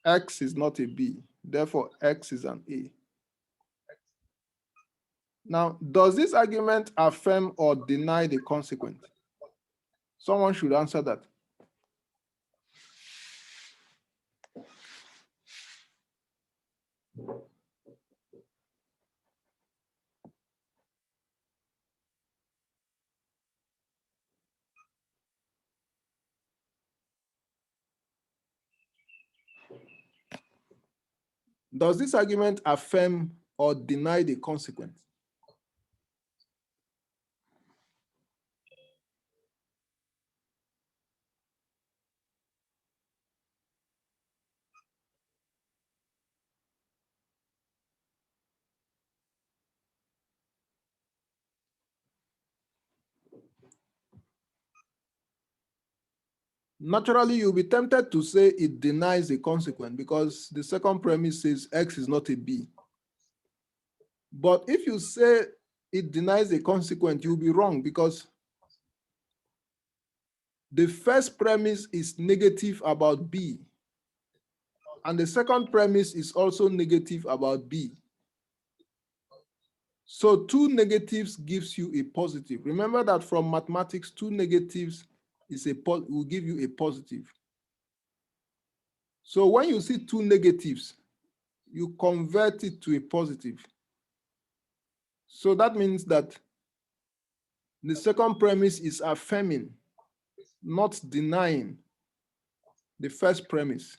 X is not a B. Therefore, X is an A. Now, does this argument affirm or deny the consequent? Someone should answer that. Does this argument affirm or deny the consequent? Naturally, you'll be tempted to say it denies the consequent because the second premise says X is not a B. But if you say it denies the consequent, you'll be wrong because the first premise is negative about B. And the second premise is also negative about B. So two negatives gives you a positive. Remember that from mathematics, two negatives will give you a positive. So when you see two negatives, you convert it to a positive. So that means that the second premise is affirming, not denying the first premise.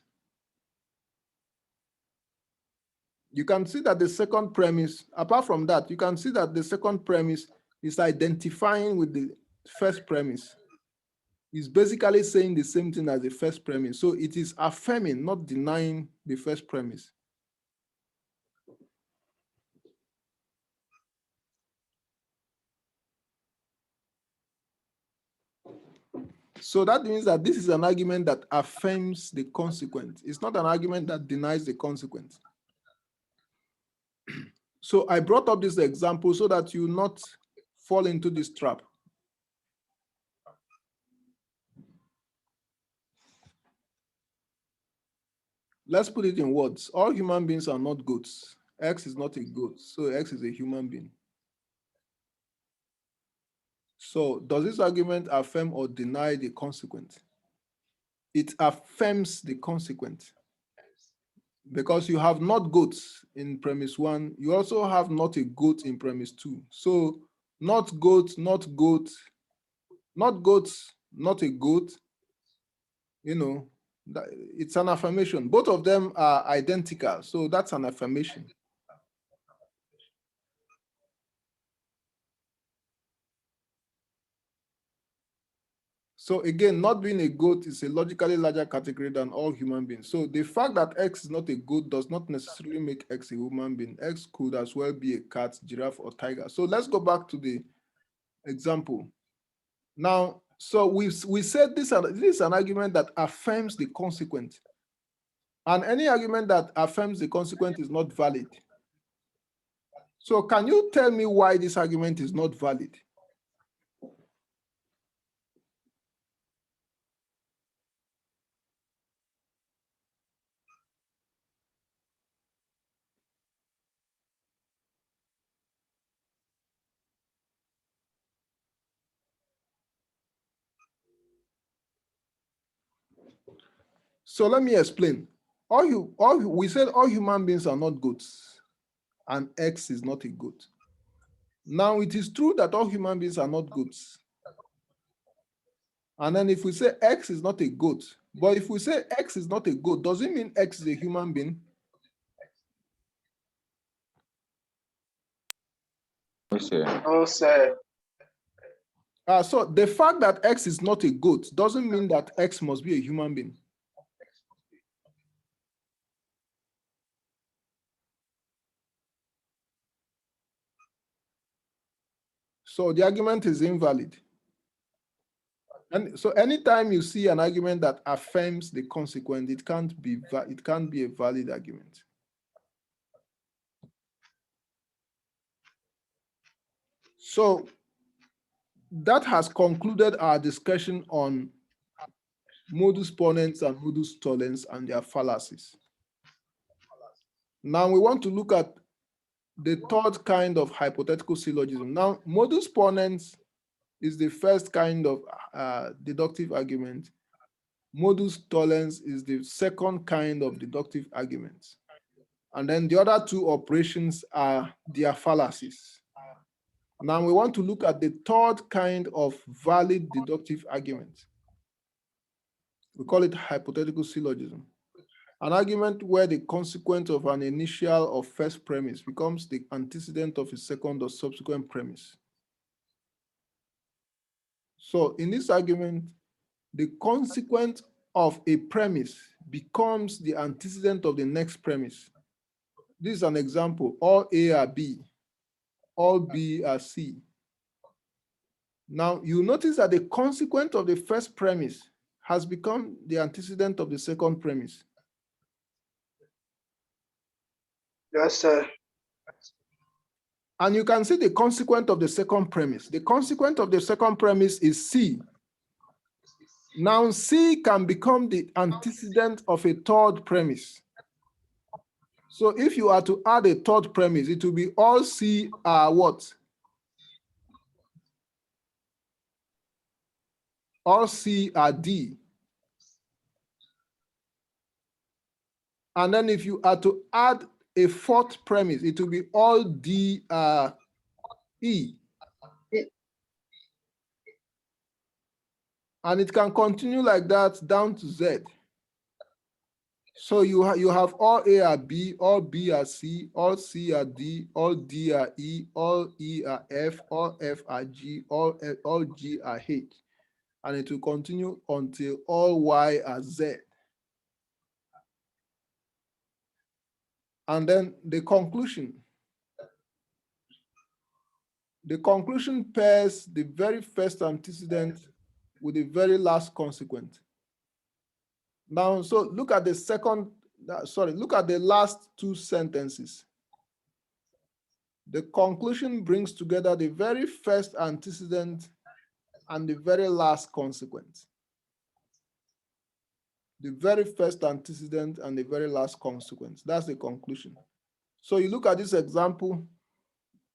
you can see that the second premise, apart from that, you can see that the second premise is identifying with the first premise. It's basically saying the same thing as the first premise. So it is affirming, not denying the first premise. So that means that this is an argument that affirms the consequent. It's not an argument that denies the consequent. So I brought up this example so that you not fall into this trap. Let's put it in words. All human beings are not goats. X is not a goat, so X is a human being. So does this argument affirm or deny the consequent? It affirms the consequent. Because you have not goats in premise 1, you also have not a goat in premise 2. So not goat, not goat, not goats, not a goat, you know, it's an affirmation. Both of them are identical, so that's an affirmation. So again, not being a goat is a logically larger category than all human beings. So the fact that X is not a goat does not necessarily make X a human being. X could as well be a cat, giraffe, or tiger. So let's go back to the example. Now, so we said this is an argument that affirms the consequent. And any argument that affirms the consequent is not valid. So can you tell me why this argument is not valid? So let me explain. We said all human beings are not goats, and X is not a goat. Now it is true that all human beings are not goats. And then if we say X is not a goat, but if we say X is not a goat, does it mean X is a human being?
No, sir.
So the fact that X is not a goat doesn't mean that X must be a human being. So the argument is invalid. And so anytime you see an argument that affirms the consequent, it can't be a valid argument. So that has concluded our discussion on modus ponens and modus tollens and their fallacies. Now we want to look at the third kind of hypothetical syllogism. Now, modus ponens is the first kind of deductive argument. Modus tollens is the second kind of deductive argument. And then the other two operations are their fallacies. Now we want to look at the third kind of valid deductive argument. We call it hypothetical syllogism. An argument where the consequent of an initial or first premise becomes the antecedent of a second or subsequent premise. So in this argument, the consequent of a premise becomes the antecedent of the next premise. This is an example. All A are B, all B are C. Now you notice that the consequent of the first premise has become the antecedent of the second premise.
Yes, sir.
And you can see the consequent of the second premise. The consequent of the second premise is C. Now C can become the antecedent of a third premise. So if you are to add a third premise, it will be all C are what? All C are D. And then if you are to add a fourth premise, it will be all D are E. And it can continue like that down to Z. So you have all A are B, all B are C, all C are D, all D are E, all E are F, all F are G, all G are H. And it will continue until all Y are Z. And then the conclusion. The conclusion pairs the very first antecedent with the very last consequent. Now, so look at the look at the last two sentences. The conclusion brings together the very first antecedent and the very last consequent. The very first antecedent and the very last consequence. That's the conclusion. So you look at this example,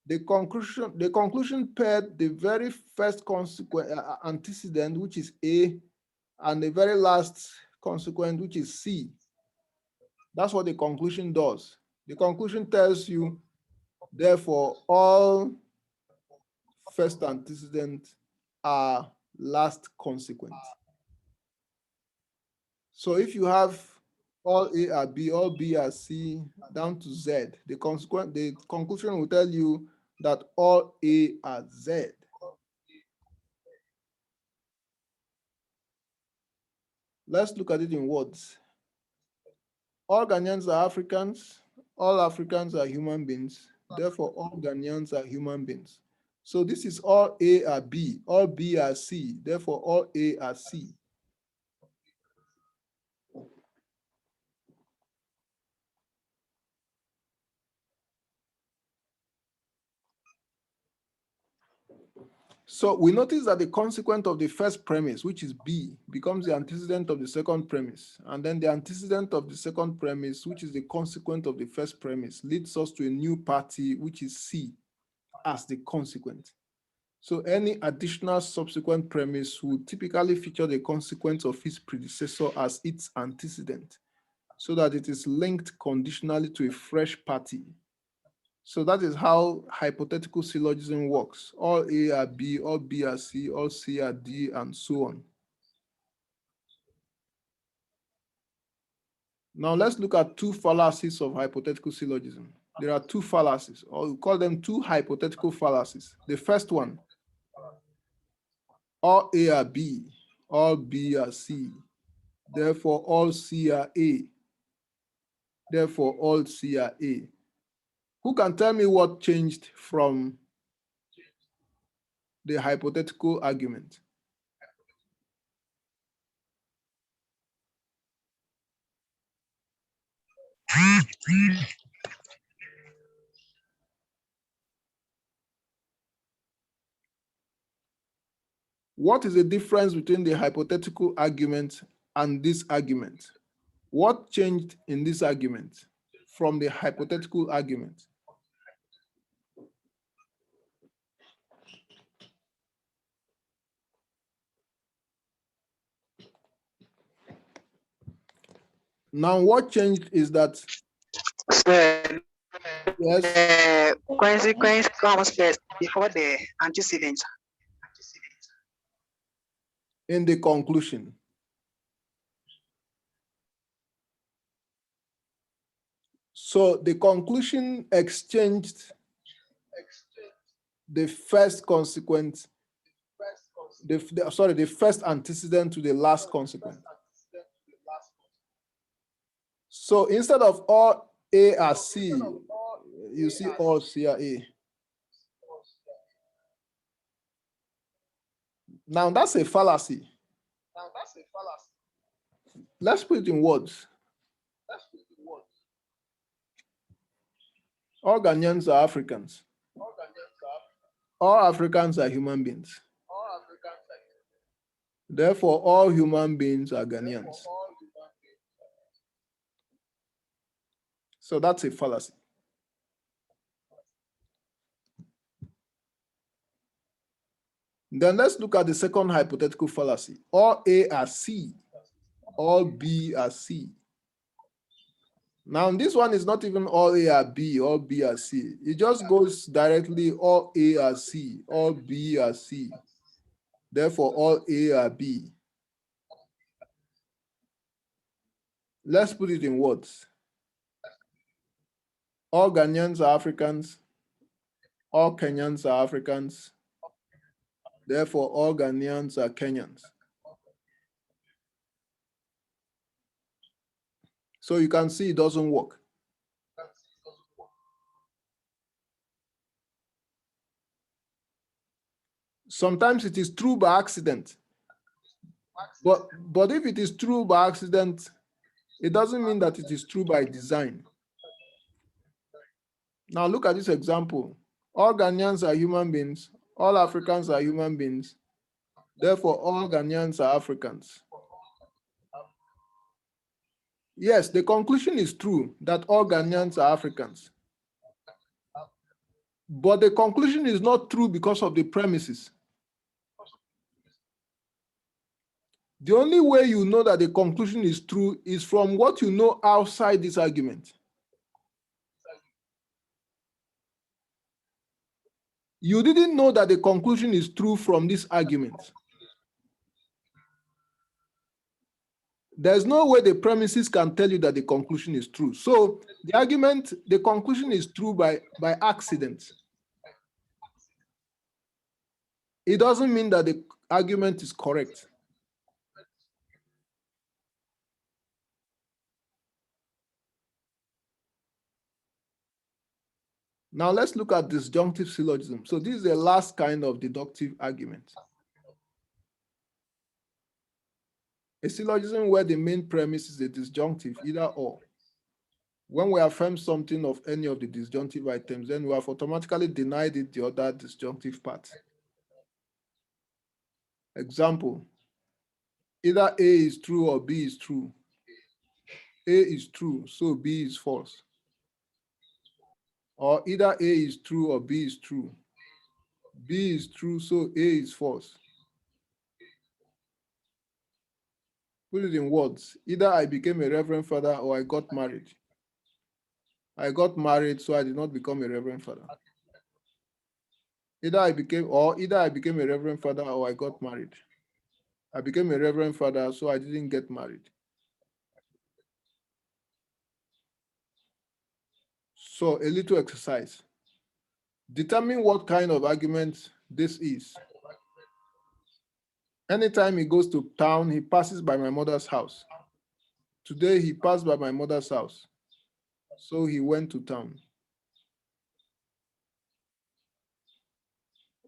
the conclusion paired the very first antecedent, which is A, and the very last consequent, which is C. That's what the conclusion does. The conclusion tells you, therefore, all first antecedent are last consequent. So if you have all A are B, all B are C, down to Z, the conclusion will tell you that all A are Z. Let's look at it in words. All Ghanaians are Africans, all Africans are human beings, therefore all Ghanaians are human beings. So this is all A are B, all B are C, therefore all A are C. So we notice that the consequent of the first premise, which is B, becomes the antecedent of the second premise. And then the antecedent of the second premise, which is the consequent of the first premise, leads us to a new party, which is C, as the consequent. So any additional subsequent premise will typically feature the consequence of its predecessor as its antecedent, so that it is linked conditionally to a fresh party. So that is how hypothetical syllogism works. All A are B, all B are C, all C are D, and so on. Now let's look at two fallacies of hypothetical syllogism. There are two fallacies, or we call them two hypothetical fallacies. The first one, all A are B, all B are C, therefore all C are A, therefore all C are A. Who can tell me what changed from the hypothetical argument? What is the difference between the hypothetical argument and this argument? What changed in this argument from the hypothetical argument? Now, what changed is that,
So
yes,
the consequence comes first before the antecedent.
in the conclusion. So the conclusion exchanged the first consequent, the first antecedent to the last consequent. So instead of all A are C, you see all C are A. Now that's a fallacy. Let's put it in words. All Ghanaians are Africans. All Africans are human beings. Therefore, all human beings are Ghanaians. So that's a fallacy. Then let's look at the second hypothetical fallacy. All A are C, all B are C. Now, this one is not even all A are B, all B are C. It just goes directly all A are C, all B are C. Therefore, all A are B. Let's put it in words. All Ghanaians are Africans. All Kenyans are Africans. Therefore, all Ghanaians are Kenyans. So you can see it doesn't work. Sometimes it is true by accident. But if it is true by accident, it doesn't mean that it is true by design. Now look at this example. All Ghanaians are human beings. All Africans are human beings. Therefore, all Ghanaians are Africans. Yes, the conclusion is true that all Ghanaians are Africans. But the conclusion is not true because of the premises. The only way you know that the conclusion is true is from what you know outside this argument. You didn't know that the conclusion is true from this argument. There's no way the premises can tell you that the conclusion is true. So the argument, the conclusion is true by accident. It doesn't mean that the argument is correct. Now let's look at disjunctive syllogism. So this is the last kind of deductive argument. A syllogism where the main premise is a disjunctive, either or. When we affirm something of any of the disjunctive items, then we have automatically denied it the other disjunctive part. Example, either A is true or B is true. A is true, so B is false. Or either A is true or B is true. B is true, so A is false. Put it in words. Either I became a reverend father or I got married. I got married, so I did not become a reverend father. Either I became a reverend father or I got married. I became a reverend father, so I didn't get married. So a little exercise. Determine what kind of argument this is. Anytime he goes to town, he passes by my mother's house. Today he passed by my mother's house, so he went to town.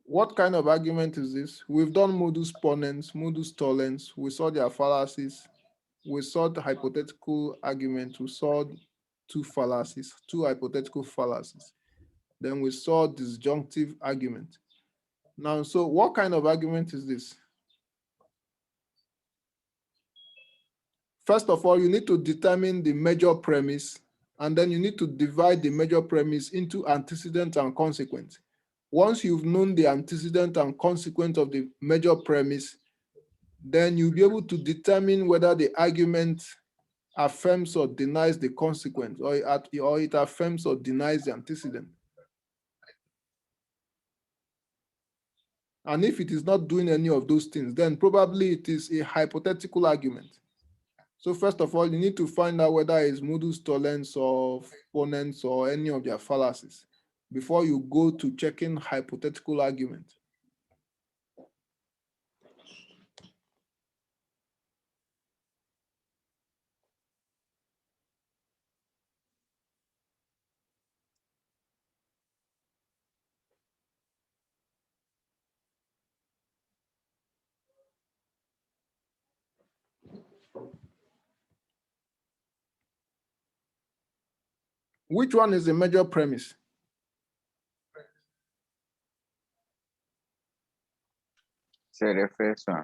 What kind of argument is this? We've done modus ponens, modus tollens. We saw their fallacies. We saw the hypothetical argument. We saw two fallacies, two hypothetical fallacies. Then we saw disjunctive argument. Now, so what kind of argument is this? First of all, you need to determine the major premise, and then you need to divide the major premise into antecedent and consequent. Once you've known the antecedent and consequent of the major premise, then you'll be able to determine whether the argument affirms or denies the consequent, or it affirms or denies the antecedent. And if it is not doing any of those things, then probably it is a hypothetical argument. So first of all, you need to find out whether it's modus tollens or ponens or any of their fallacies before you go to checking hypothetical argument. Which one is the major premise?
Say the first one.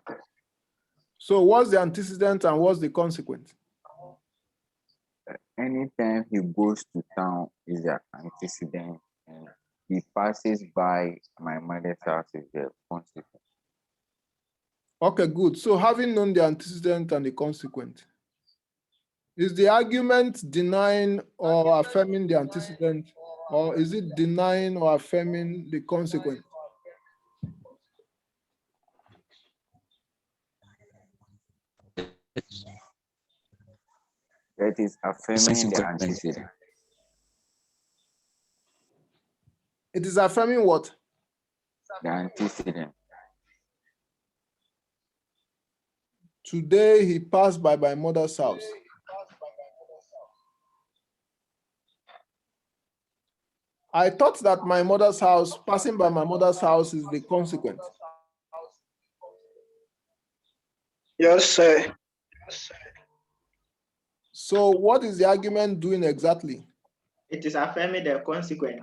So what's the antecedent and what's the consequent?
Anytime he goes to town is the antecedent, and he passes by my mother's house is the consequent.
Okay, good. So having known the antecedent and the consequent, is the argument denying or affirming the antecedent, or is it denying or affirming the consequent?
That is affirming the antecedent.
It is affirming what?
The antecedent.
Today he passed by my mother's house. I thought that my mother's house, passing by my mother's house, is the consequent.
Yes, sir.
So what is the argument doing exactly?
It is affirming the consequent.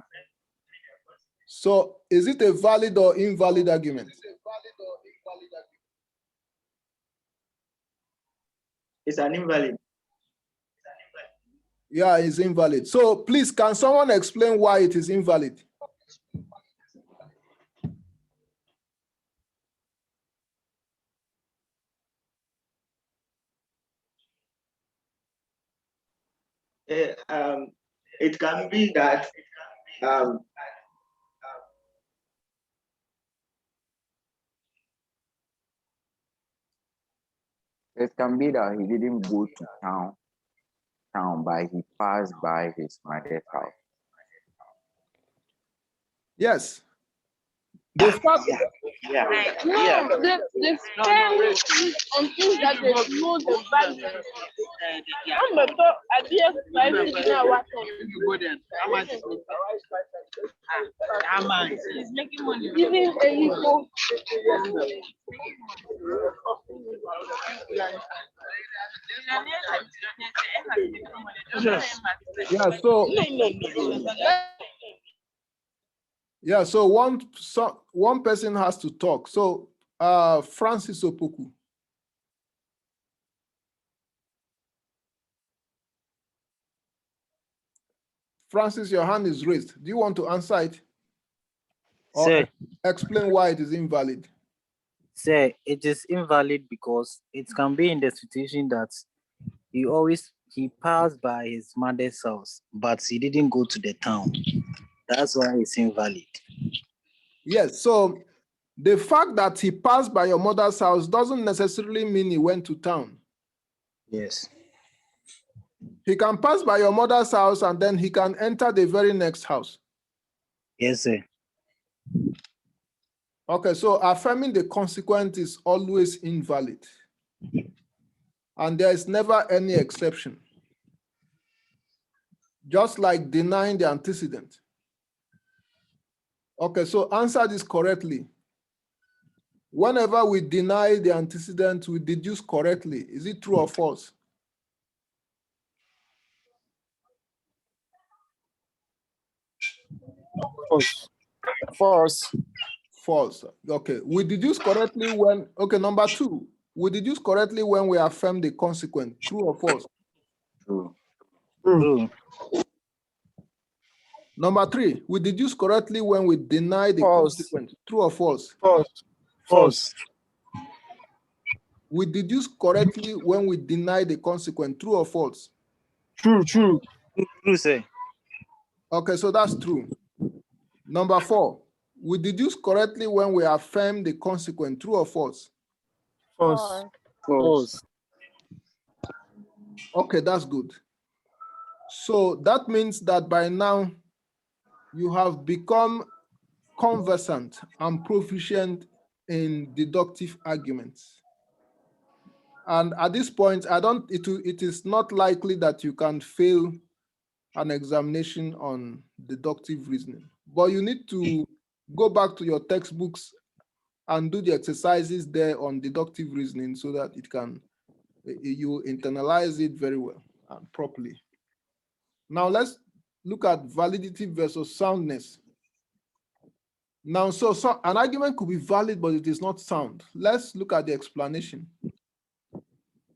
So is it a valid or invalid argument?
It's an invalid.
Yeah, it's invalid. So please, can someone explain why it is invalid?
It can be that
It can be that he didn't go to town, but he passed by his mother's house.
Yes. The fact
No, they spend on things that they know the value. I'm a dog, I did now what he's making money. Even a little.
yeah, so one person has to talk. So Francis Opoku. Francis, your hand is raised. Do you want to answer it? Or
Sir,
explain why it is invalid?
sir, it is invalid because it can be in the situation that he passed by his mother's house, but he didn't go to the town. That's why it's invalid.
Yes, so the fact that he passed by your mother's house doesn't necessarily mean he went to town.
Yes.
He can pass by your mother's house and then he can enter the very next house.
Yes, sir.
Okay, so affirming the consequent is always invalid. And there is never any exception. Just like denying the antecedent. Okay, so answer this correctly. Whenever we deny the antecedent, we deduce correctly. Is it true or false?
False. False.
False. Okay, we deduce correctly when, okay, number two, we deduce correctly when we affirm the consequent. True or false?
True.
True.
Number three, we deduce correctly when we deny the
False.
consequent. True or false?
False. False.
We deduce correctly when we deny the consequent. True or false?
True. True.
True, sir.
Okay, so that's true. Number four, we deduce correctly when we affirm the consequent. True or false?
False.
False.
Okay, that's good. So that means that by now you have become conversant and proficient in deductive arguments. And at this point, it is not likely that you can fail an examination on deductive reasoning. But you need to go back to your textbooks and do the exercises there on deductive reasoning so that you internalize it very well and properly. Now let's look at validity versus soundness. Now, so an argument could be valid, but it is not sound. Let's look at the explanation.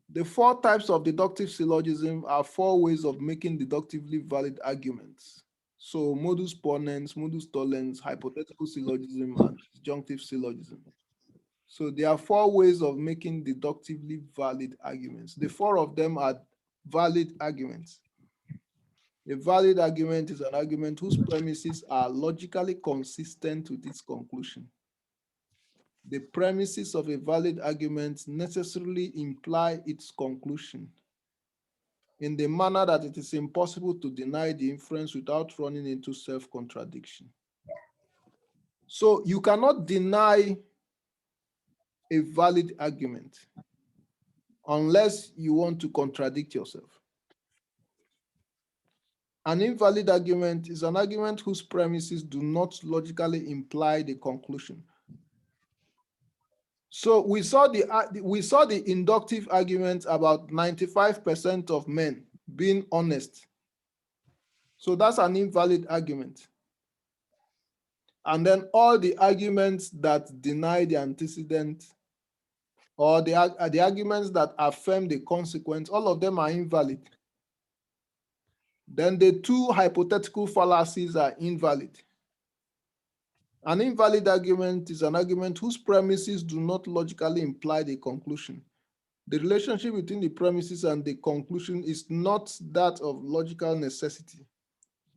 The four types of deductive syllogism are four ways of making deductively valid arguments. So modus ponens, modus tollens, hypothetical syllogism, and disjunctive syllogism. So there are four ways of making deductively valid arguments. The four of them are valid arguments. A valid argument is an argument whose premises are logically consistent with its conclusion. The premises of a valid argument necessarily imply its conclusion. in the manner that it is impossible to deny the inference without running into self-contradiction. So you cannot deny a valid argument unless you want to contradict yourself. An invalid argument is an argument whose premises do not logically imply the conclusion. So we saw the inductive argument about 95% of men being honest. So that's an invalid argument. And then all the arguments that deny the antecedent, or the arguments that affirm the consequent, all of them are invalid. Then the two hypothetical fallacies are invalid. An invalid argument is an argument whose premises do not logically imply the conclusion. The relationship between the premises and the conclusion is not that of logical necessity.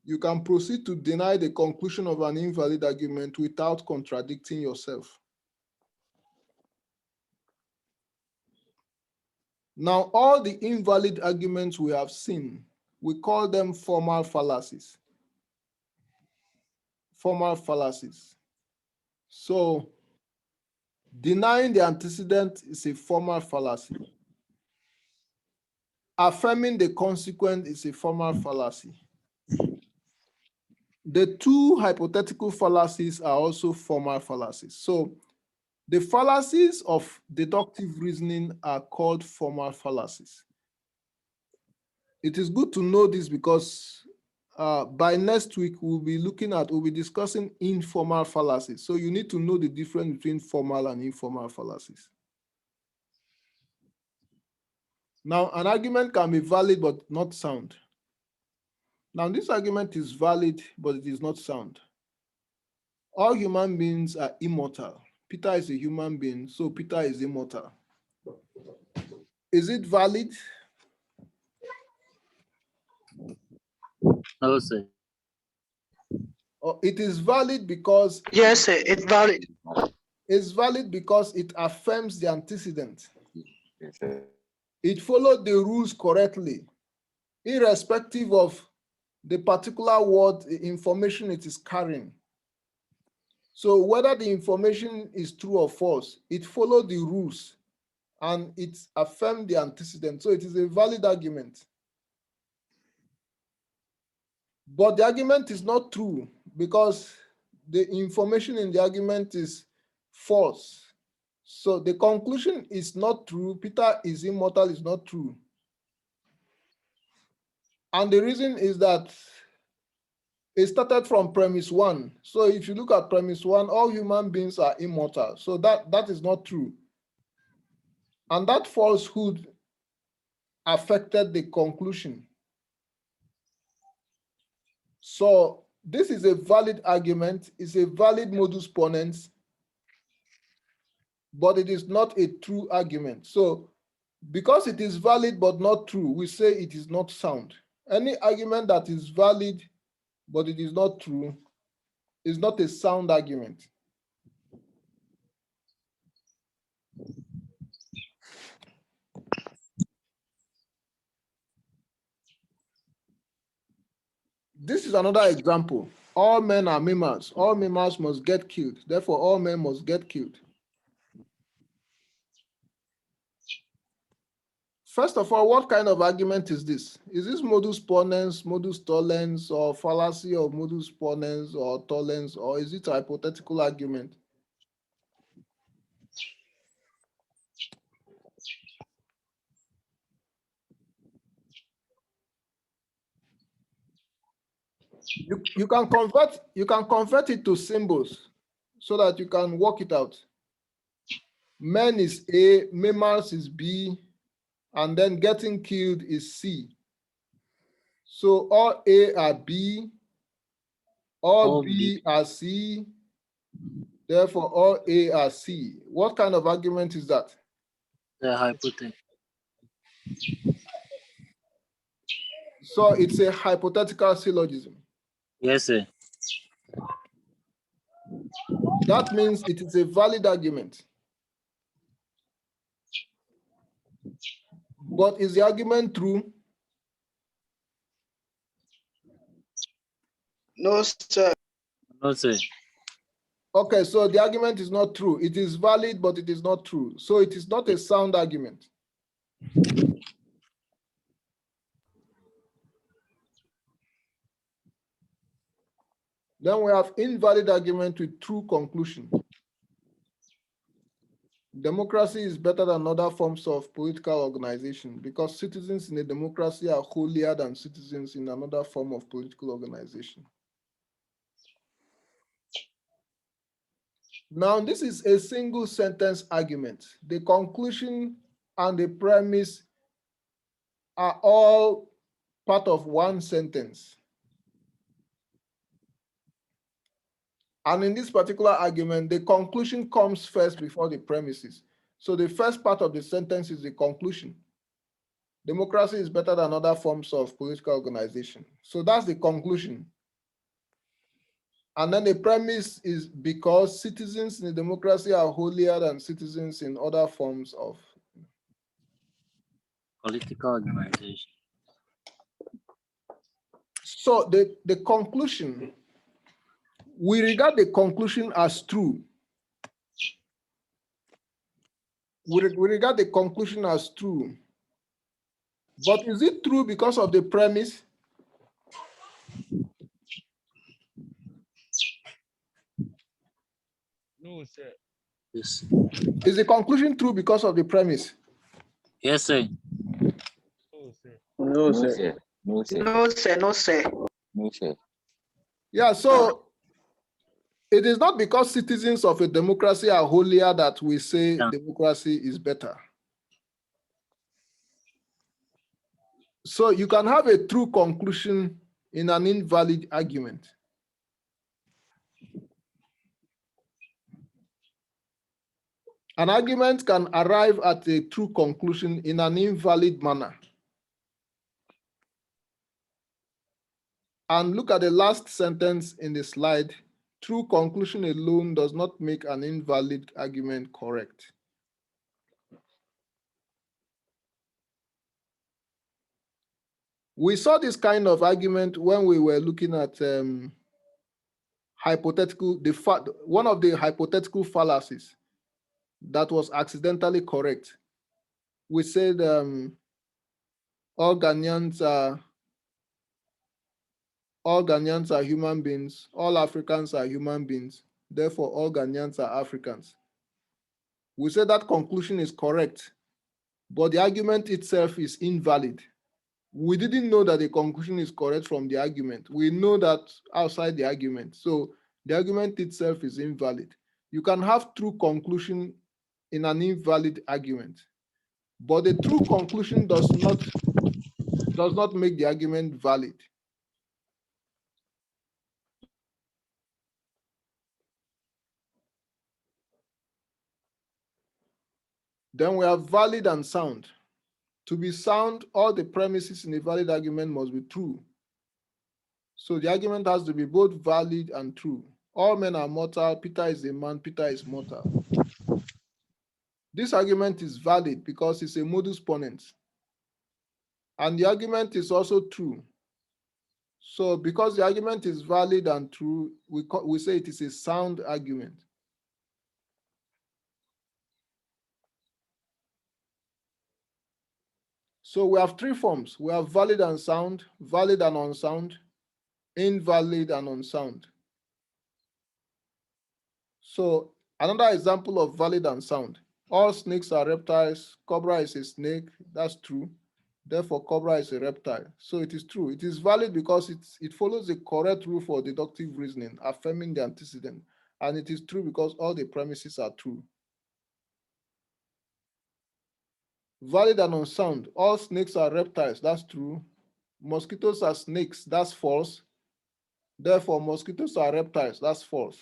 You can proceed to deny the conclusion of an invalid argument without contradicting yourself. Now, all the invalid arguments we have seen, we call them formal fallacies. Formal fallacies. So, denying the antecedent is a formal fallacy. Affirming the consequent is a formal fallacy. The two hypothetical fallacies are also formal fallacies. So, the fallacies of deductive reasoning are called formal fallacies. It is good to know this because by next week, we'll be discussing informal fallacies. So you need to know the difference between formal and informal fallacies. Now, an argument can be valid but not sound. Now, this argument is valid, but it is not sound. All human beings are immortal. Peter is a human being, so Peter is immortal. Is it valid?
No, sir.
It is valid because
Yes, sir, it's valid.
it's valid because it affirms the antecedent.
Yes, sir.
It followed the rules correctly, irrespective of the particular word information it is carrying. So whether the information is true or false, it followed the rules and it affirmed the antecedent. So it is a valid argument. But the argument is not true because the information in the argument is false. So the conclusion is not true. Peter is immortal is not true. And the reason is that it started from premise one. So if you look at premise one, all human beings are immortal. So that is not true. And that falsehood affected the conclusion. So this is a valid argument. It's a valid modus ponens, but it is not a true argument. So because it is valid but not true, we say it is not sound. Any argument that is valid but it is not true is not a sound argument. This is another example. All men are mimers. All mimers must get killed. Therefore, all men must get killed. First of all, what kind of argument is this? Is this modus ponens, modus tollens, or fallacy of modus ponens or tollens, or is it a hypothetical argument? You can convert it to symbols so that you can work it out. Men is A, mimers is B, and then getting killed is C. So all A are B, all B are C, therefore all A are C. What kind of argument is that?
The hypothetical.
So it's a hypothetical syllogism.
Yes, sir.
That means it is a valid argument. But is the argument true?
No, sir.
No, sir.
Okay, so the argument is not true. It is valid, but it is not true. So it is not a sound argument. Then we have invalid argument with true conclusion. Democracy is better than other forms of political organization because citizens in a democracy are holier than citizens in another form of political organization. Now, this is a single sentence argument. The conclusion and the premise are all part of one sentence. And in this particular argument, the conclusion comes first before the premises. So the first part of the sentence is the conclusion. Democracy is better than other forms of political organization. So that's the conclusion. And then the premise is because citizens in a democracy are holier than citizens in other forms of
Political organization.
So the conclusion, we regard the conclusion as true. We regard the conclusion as true. But is it true because of the premise?
No, sir.
Yes.
Is the conclusion true because of the premise?
Yes, sir.
No, sir.
No,
No,
sir.
sir. No, sir.
No, sir. No, sir.
No, sir.
Yeah, so it is not because citizens of a democracy are holier that we say democracy is better. So you can have a true conclusion in an invalid argument. An argument can arrive at a true conclusion in an invalid manner. And look at the last sentence in the slide. True conclusion alone does not make an invalid argument correct. We saw this kind of argument when we were looking at one of the hypothetical fallacies that was accidentally correct. We said all Ghanaians are human beings, all Africans are human beings, therefore all Ghanaians are Africans. We said that conclusion is correct, but the argument itself is invalid. We didn't know that the conclusion is correct from the argument. We know that outside the argument. So the argument itself is invalid. You can have true conclusion in an invalid argument, but the true conclusion does not make the argument valid. Then we have valid and sound. To be sound, all the premises in a valid argument must be true. So the argument has to be both valid and true. All men are mortal. Peter is a man. Peter is mortal. This argument is valid because it's a modus ponens. And the argument is also true. So because the argument is valid and true, we say it is a sound argument. So we have three forms. We have valid and sound, valid and unsound, invalid and unsound. So another example of valid and sound. All snakes are reptiles. Cobra is a snake. That's true. Therefore, cobra is a reptile. So it is true. It is valid because it follows the correct rule for deductive reasoning, affirming the antecedent. And it is true because all the premises are true. Valid and unsound. All snakes are reptiles. That's true. Mosquitoes are snakes. That's false. Therefore, mosquitoes are reptiles. That's false.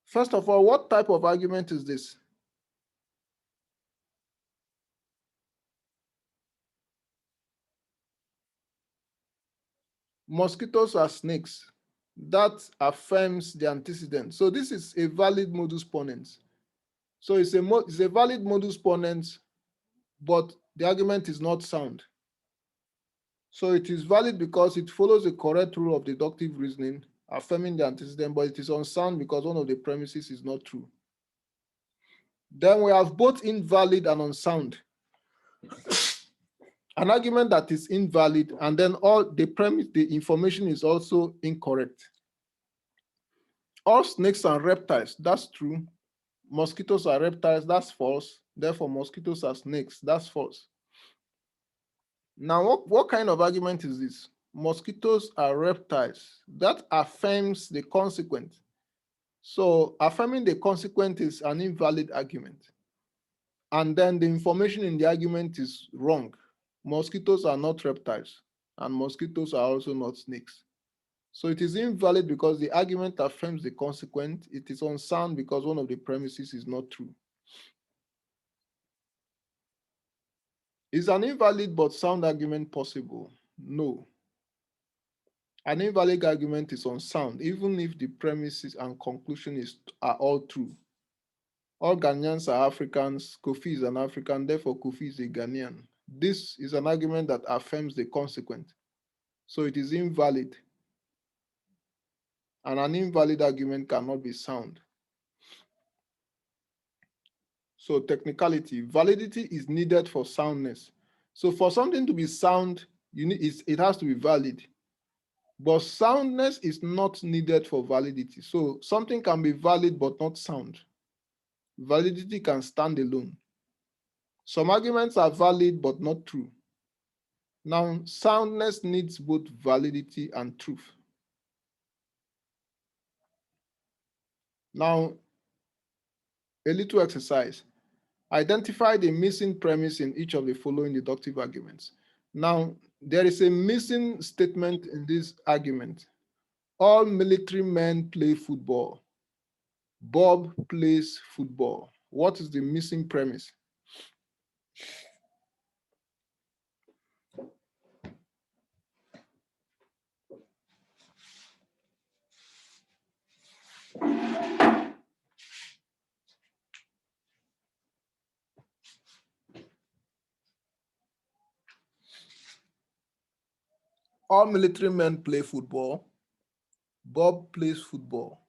First of all, what type of argument is this? Mosquitoes are snakes. That affirms the antecedent. So this is a valid modus ponens. So it's a valid modus ponens, but the argument is not sound. So it is valid because it follows the correct rule of deductive reasoning, affirming the antecedent, but it is unsound because one of the premises is not true. Then we have both invalid and unsound. An argument that is invalid, and then all the premise, the information is also incorrect. All snakes are reptiles, that's true. Mosquitoes are reptiles, that's false. Therefore, mosquitoes are snakes, that's false. Now, what kind of argument is this? Mosquitoes are reptiles. That affirms the consequent. So affirming the consequent is an invalid argument. And then the information in the argument is wrong. Mosquitoes are not reptiles, and mosquitoes are also not snakes. So it is invalid because the argument affirms the consequent. It is unsound because one of the premises is not true. Is an invalid but sound argument possible? No. An invalid argument is unsound, even if the premises and conclusion are all true. All Ghanaians are Africans. Kofi is an African, therefore Kofi is a Ghanaian. This is an argument that affirms the consequent. So it is invalid. And an invalid argument cannot be sound. So technicality, validity is needed for soundness. So for something to be sound, it has to be valid. But soundness is not needed for validity. So something can be valid but not sound. Validity can stand alone. Some arguments are valid but not true. Now, soundness needs both validity and truth. Now, a little exercise. Identify the missing premise in each of the following deductive arguments. Now, there is a missing statement in this argument. All military men play football. Bob plays football. What is the missing premise? All military men play football. Bob plays football.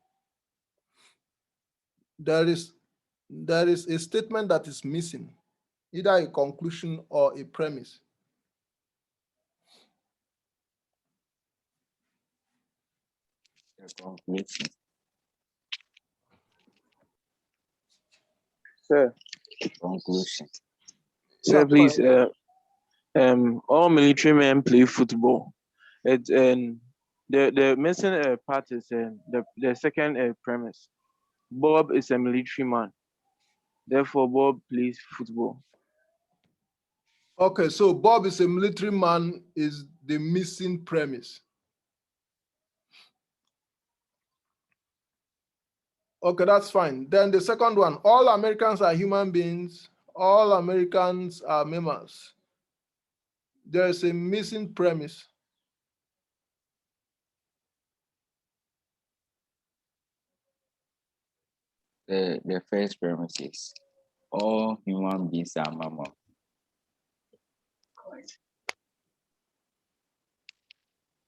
There is a statement that is missing, either a conclusion or a premise.
The conclusion.
Sir,
Conclusion.
sir,
Yeah,
please.
fine.
All military men play football. The missing part is the second premise. Bob is a military man. Therefore, Bob plays football.
Okay, so Bob is a military man is the missing premise. Okay, that's fine. Then the second one, all Americans are human beings. All Americans are mammals. There is a missing premise.
The first premise is all human beings are mammals.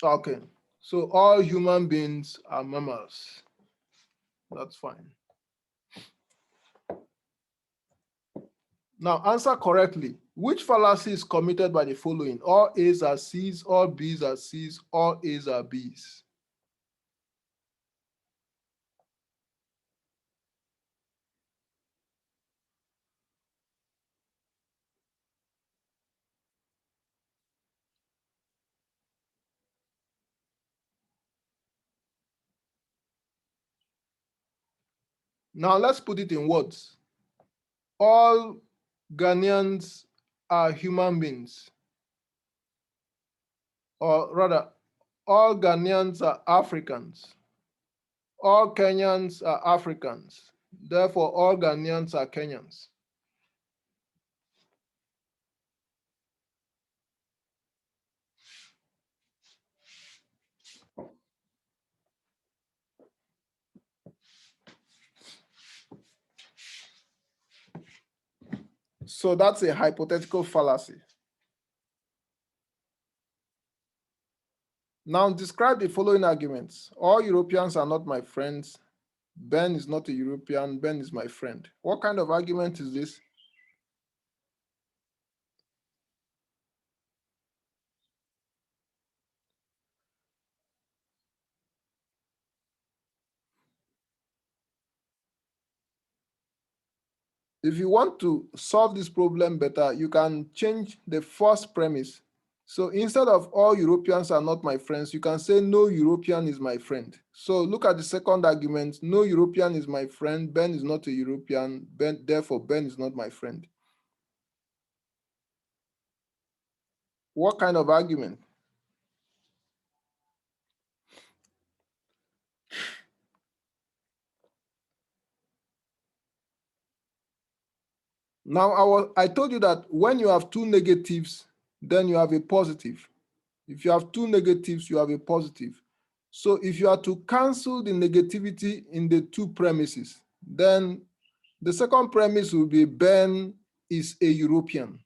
Okay, so all human beings are mammals. That's fine. Now answer correctly. Which fallacy is committed by the following? All A's are C's, all B's are C's, all A's are B's. Now let's put it in words. All Ghanaians are human beings. Or rather, all Ghanaians are Africans. All Kenyans are Africans. Therefore, all Ghanaians are Kenyans. So that's a hypothetical fallacy. Now describe the following arguments. All Europeans are not my friends. Ben is not a European. Ben is my friend. What kind of argument is this? If you want to solve this problem better, you can change the first premise. So instead of all Europeans are not my friends, you can say no European is my friend. So look at the second argument. No European is my friend. Ben is not a European. Therefore, Ben is not my friend. What kind of argument? Now, I told you that when you have two negatives, then you have a positive. If you have two negatives, you have a positive. So if you are to cancel the negativity in the two premises, then the second premise will be Ben is a European.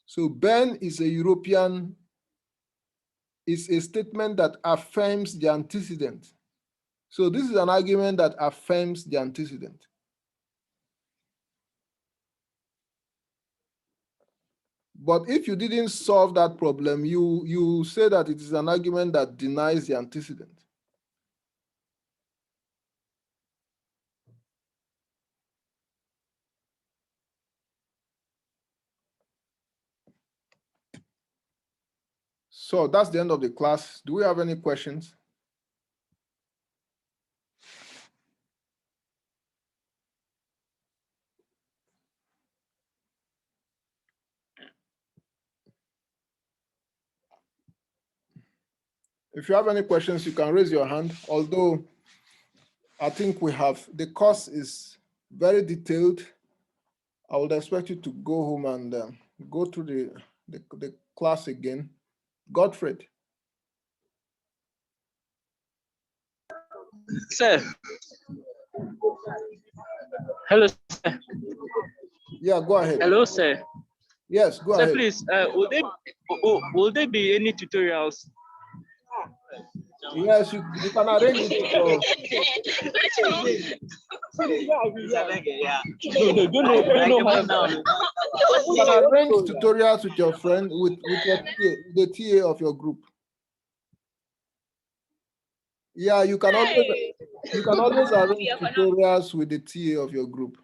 So Ben is a European is a statement that affirms the antecedent. So this is an argument that affirms the antecedent. But if you didn't solve that problem, you say that it is an argument that denies the antecedent. So that's the end of the class. Do we have any questions? If you have any questions, you can raise your hand. Although I think the course is very detailed. I would expect you to go home and go through the class again. Godfred.
Sir. Hello, sir.
Yeah, go ahead.
Hello, sir.
Yes, go
sir,
ahead.
Please, will there be any tutorials?
Yes, you can arrange it. You can arrange tutorials with your friend, with the TA of your group. Yeah, you can always arrange tutorials with the TA of your group.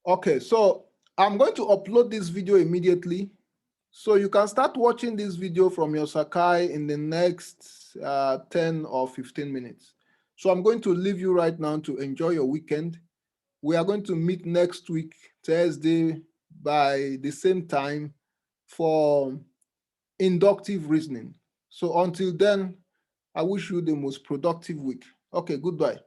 Okay, so I'm going to upload this video immediately. So you can start watching this video from your Sakai in the next 10 or 15 minutes. So I'm going to leave you right now to enjoy your weekend. We are going to meet next week, Thursday, by the same time for inductive reasoning. So until then, I wish you the most productive week. Okay, goodbye.